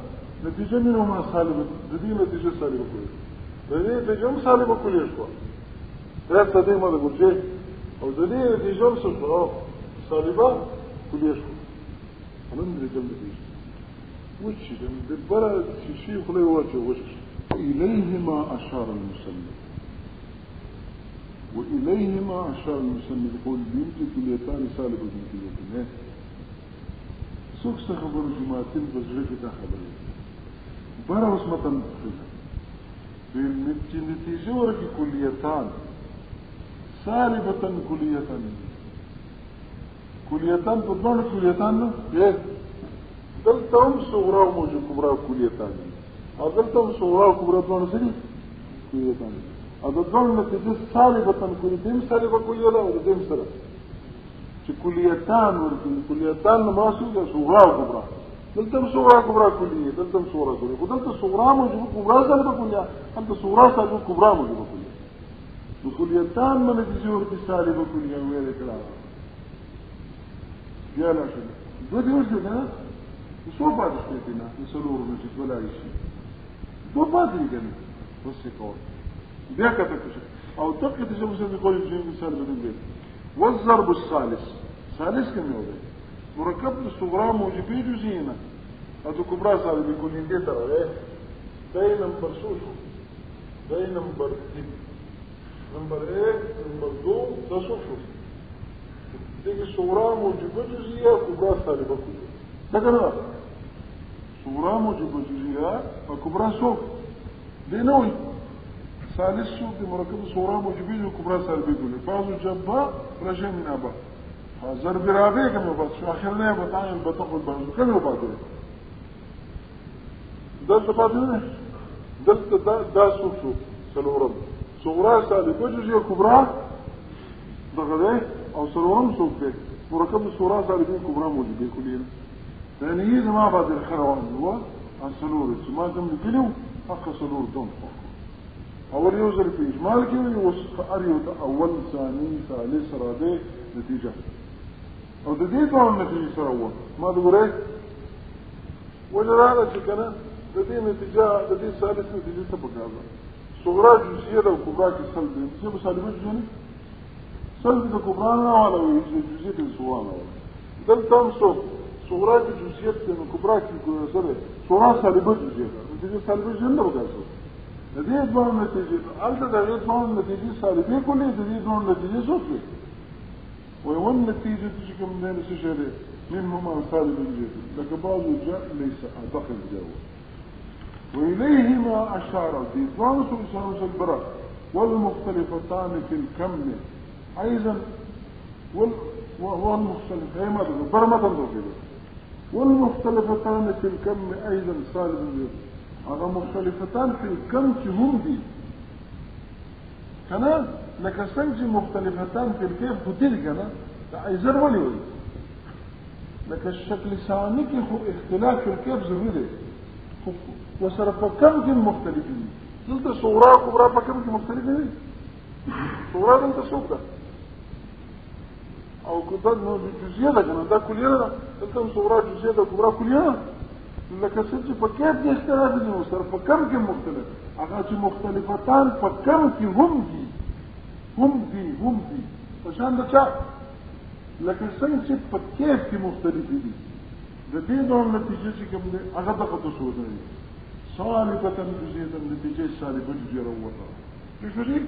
نتيجة منهما السالبة دي نتيجة سالبة كلية دي نتيجة سالبة كلية شوى ثلاثة دي ماذا قلت شيء أو دي نتيجة سالبة كلية شوى أنا ندري جم نتيجة وشي جم بالبرا شيء خليه واجه وشي إليهما أشار المسلم وإليهما أشار المسلم يقول بيمتي كليتان سالبة من كليتين سوكس خبر جماعتين بزرق دا خبرين برا واسمتن بالنتيجة ورقي كليتان سالبة كليتان تضمن كليتان ايه دلتهم صغرى وموجود كبرى كليتان دلتهم صغرى وكبرى تضمن سري كليتان أضدون نتيجة سالبة كليتين سالبة كلية لا ودين سالبة كليتان وركن كليتان ما سوى صغرى وكبرى دلتم صغرى كبرى كلية دلتم صغرى كلية ودلت صغرى موجود كبرى سالبة كلية أنت صغرى سالبة كبرى موجود كلية وكليتان من نتيجة وركن سالبة كلية ويرك لا قال عشان دودي وجدنا شو بعد شويتنا نسلور نجد ولا شيء دو بعد يجنا بس يقول بيك تكتشف او تكتشف مثل يقول الجيم مثال بدون بيت والضرب الثالث كم يوضع مركب الصغرى موجبين جزينا هذا كبرى صالح بيكون يندي ترى ايه ده نمبر سوشو ده نمبر دي نمبر ايه نمبر دو ده سوشو دي الصغرى موجبين جزية كبرى صالح بكل ده كنا صغرى موجبين جزية وكبرى سوف دي نوي ثالث سوق مركب صغرى موجبين وكبرى سالبين كله بعض الجباء رجع من أبا ضرب رابع كم يبغى شو آخرنا بتاعي بتأخذ بعض كم يبغى ده تبادلنا ده سوق سلورم صغرى سالبين جزء كبرى ده أو سلورم سوق ده مركب صغرى سالبين كبرى موجبين كلين يعني هي ما بعد الخروان هو عن سلور ما دام كله حق سلور دون أول يوزر في إجمال كيو يوصف أريد أول ثاني ثالث رابع نتيجة او د دې دوه نتیجې سره و ما دغه وجراله چې کنه د دې نتیجه د دې ثالث نتیجه څه پکاره صغرا جزئیه او کبرا کې سلب دي چې مصالحه جوړه سلب د کبرا نه ولا جزئیه د سوانه دلته هم صغرا کې جزئیه د کبرا کې سره صغرا سالبه جزئیه د دې سالبه جوړه نه وکړي د دې دوه نتیجې البته د دې دوه نتیجې سالبه کولې د دې دوه نتیجې څه ويوم نتيجة تجيكم من السجرة منهما سالب الجد لك بعض الجاء ليس أدق الجو وإليه ما أشار في ضانس إشارة البراء والمختلفتان في الكم أيضا والمختلف هيما برمة تنظر والمختلفتان في الكم أيضا سالب الجد هذا مختلفتان في الكم هم دي كنا لك سنجي مختلفتان في الكيف فتيل كنا عايزين ولي لك الشكل ثاني كي اختلاف في الكيف ضروري وصرف كم كي مختلفين قلت صورة كبرى فكم كي مختلفين صورة انت صورة او كنت جزئية كنا ده كلية قلت صورة جزئية كبرى كلية لك سنجي فكيف دي اختلاف دي وصرف كم كي مختلف اغاتي مختلفتان فكم كي هم دي فشان ده چا لكن څنګه چې په کیف کې مختلف دي د دې ډول نتیجې چې کوم دي هغه دغه څه دي صالبه جزئيه نتیجې صالبه جزئيه وروته بشري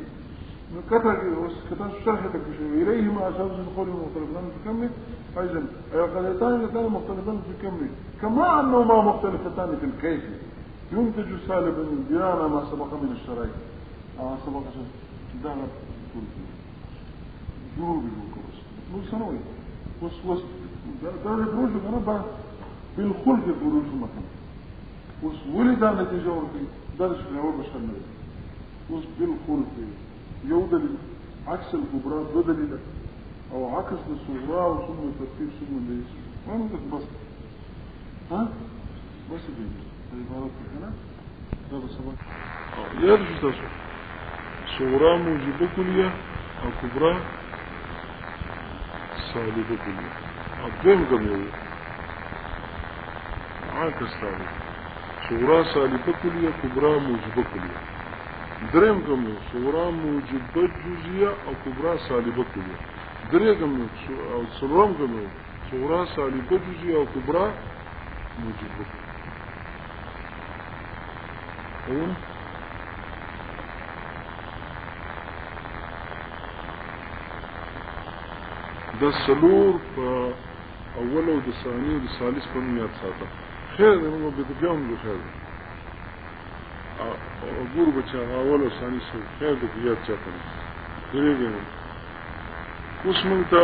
نو کته اوس کته شرح ته کې ویلې ما اساس القول المختلفان في كم ايضا قضيتان مختلفان في كم كما انهما مختلفتان في الكيف ينتج سالبا بناء ما سبق من الشرائع سبق ده جروبي بالكورس مو سنوي وس ده البروج انا بقى بالخلق البروج مثلا وس ولد نتيجه ورقي درس في اول بشرنا وس بالخلق يودل عكس الكبرى بدل او عكس الصغرى وثم الترتيب ثم ليش ما نقدر بس ها بس دي عبارات هنا ده بس يرجع تصور صغرى موجبه كليه او كبرى سالبه كليه اقدم كم يوم عاكس ثاني صغرى سالبه كليه كبرى موجبه كليه درهم كم يوم صغرى موجبه جزئيه او كبرى سالبه كليه درهم كم يوم او صغرى كم يوم صغرى سالبه جزئيه او كبرى موجبه كليه دا سلور په اول او د ثاني او د ثالث په نوم یاد ساته خیر دی نو به بیا هم خیر او ګور بچا اول او ثاني سره خیر دی یاد چاته دی اوس مونږ ته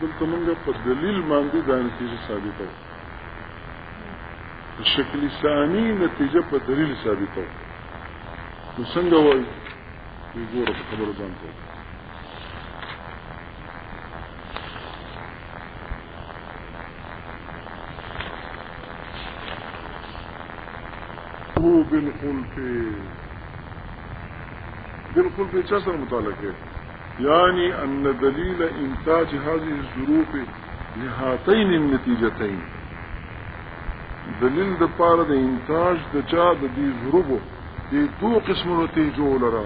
دلته مونږ په دلیل باندې دا نتیجه ثابته ده شکل ثاني نتیجه په دلیل ثابته نو څنګه وایي ګور په خبره ځان ته هو بالخلف جسر متعلق يعني أن دليل إنتاج هذه الظروف لهاتين النتيجتين دلیل د پاره د انتاج د چا د دې ظروفو د دوه قسمو نتیجو لرا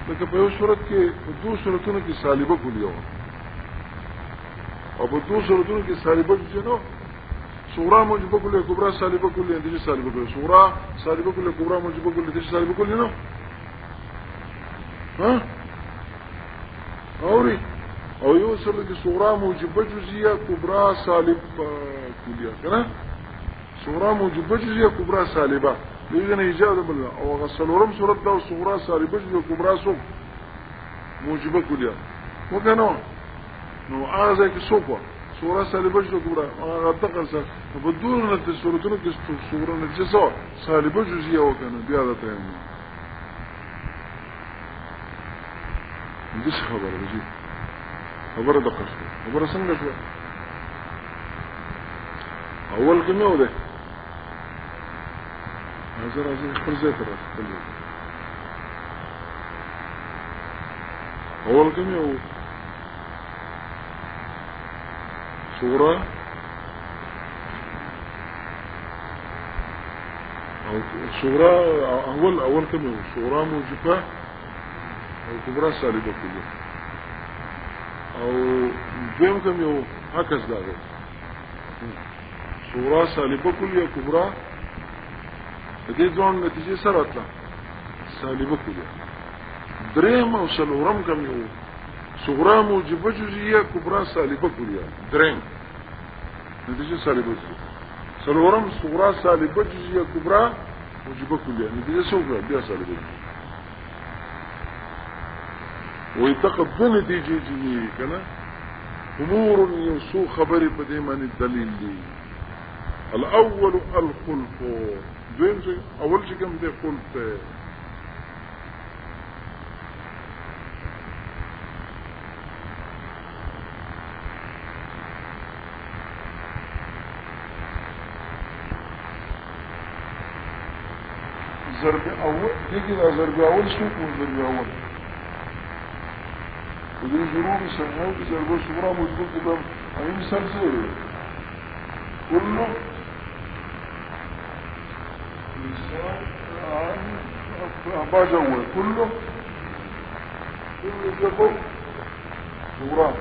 لکه په یو صورت کې په دوه صورتونو کې سالبه کلیو او په دوه صورتونو کې سالبه جنو صغرى موجبه كليه كبرى سالبه كليه نتيجه سالبه كليه صغرى سالبه كليه كبرى موجبه كليه نتيجه سالبه كليه نو ها اوري او يوصل لك صغرى موجبه جزئيه كبرى سالب كليه كده صغرى موجبه جزئيه كبرى سالبه لغه اجازه بل او غسلورم صورت دا صغرى سالبه جزئيه كبرى سو موجبه كليه وكانو نو هذا كسوقه صورة سالبه جزء كبرى غدقا بدون ان الصورتون کې صورة نتیجه سالبه جزئيه وکنه بیا دا ته دې خبره دي خبره دقه خبره څنګه شو اول کې نو ده نظر ازي خپل ځای ته راځي اول کې نو صغرى أو صغرى أول كم يوم صغرى موجبة أو كبرى سالبة كلها أو دوم كم يوم هكذا صغرى سالبة كلها كبرى دې ځوان نتیجې سره اتله سالبه کلیه دریم او څلورم کم یو صغرا موجبه جزئیه کبرا سالبه کلیه دریم نتیجه سالبه کلیه څلورم صغرا سالبه جزئیه کبرا موجبه کلیه نتیجه څوګه بیا سالبه وي تقدم نتیجه جزئیه کنه امور يسوء خبري په دې باندې دلیل دي الاول الخلف دویم شي اول شي کوم دی خلف ضرب اول دغه ضرب اول شو کو ضرب اول ودي ضروب سنه ضرب صغرى موجود قدام اي مثال زي كله باج اول كله جبر صغرى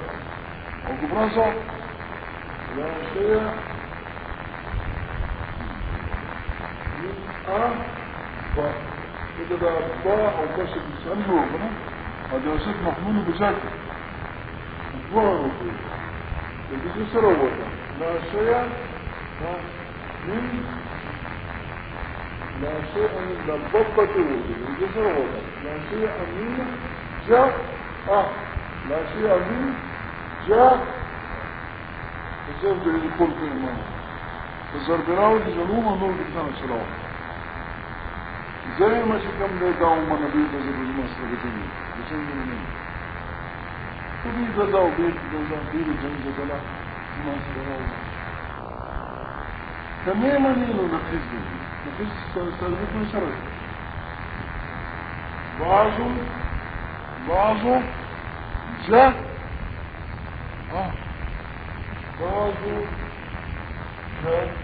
او كبرى صح لا شيء فإذا ده باء أو كسر بيسأله ربنا هذا يصير محمول بذاته مطوره فيه يجي سروه لا شيء من لا شيء من الضبط يجي سروه لا شيء من جاء لا شيء من جاء الزرب اللي يقول في الماء الزرب راوي جنوب ونور بكتان السلام زي ما شكم ده داو ما نبي تزرب المسر بجنوب بجنوب كذي جزاو بيت جزاو بيت جنوب جلا المسر راوي تماما يلو نقص به نقص سربت من شرط بعضو جاء بعضو جاء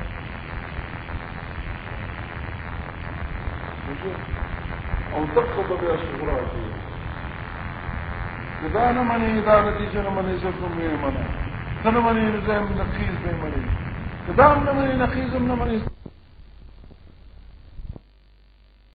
او تقصد بها الشغرات اذا انا مني اذا نتيجة مني زفر مني مني انا مني نزايم نقيز بي مني اذا انا مني نقيز من مني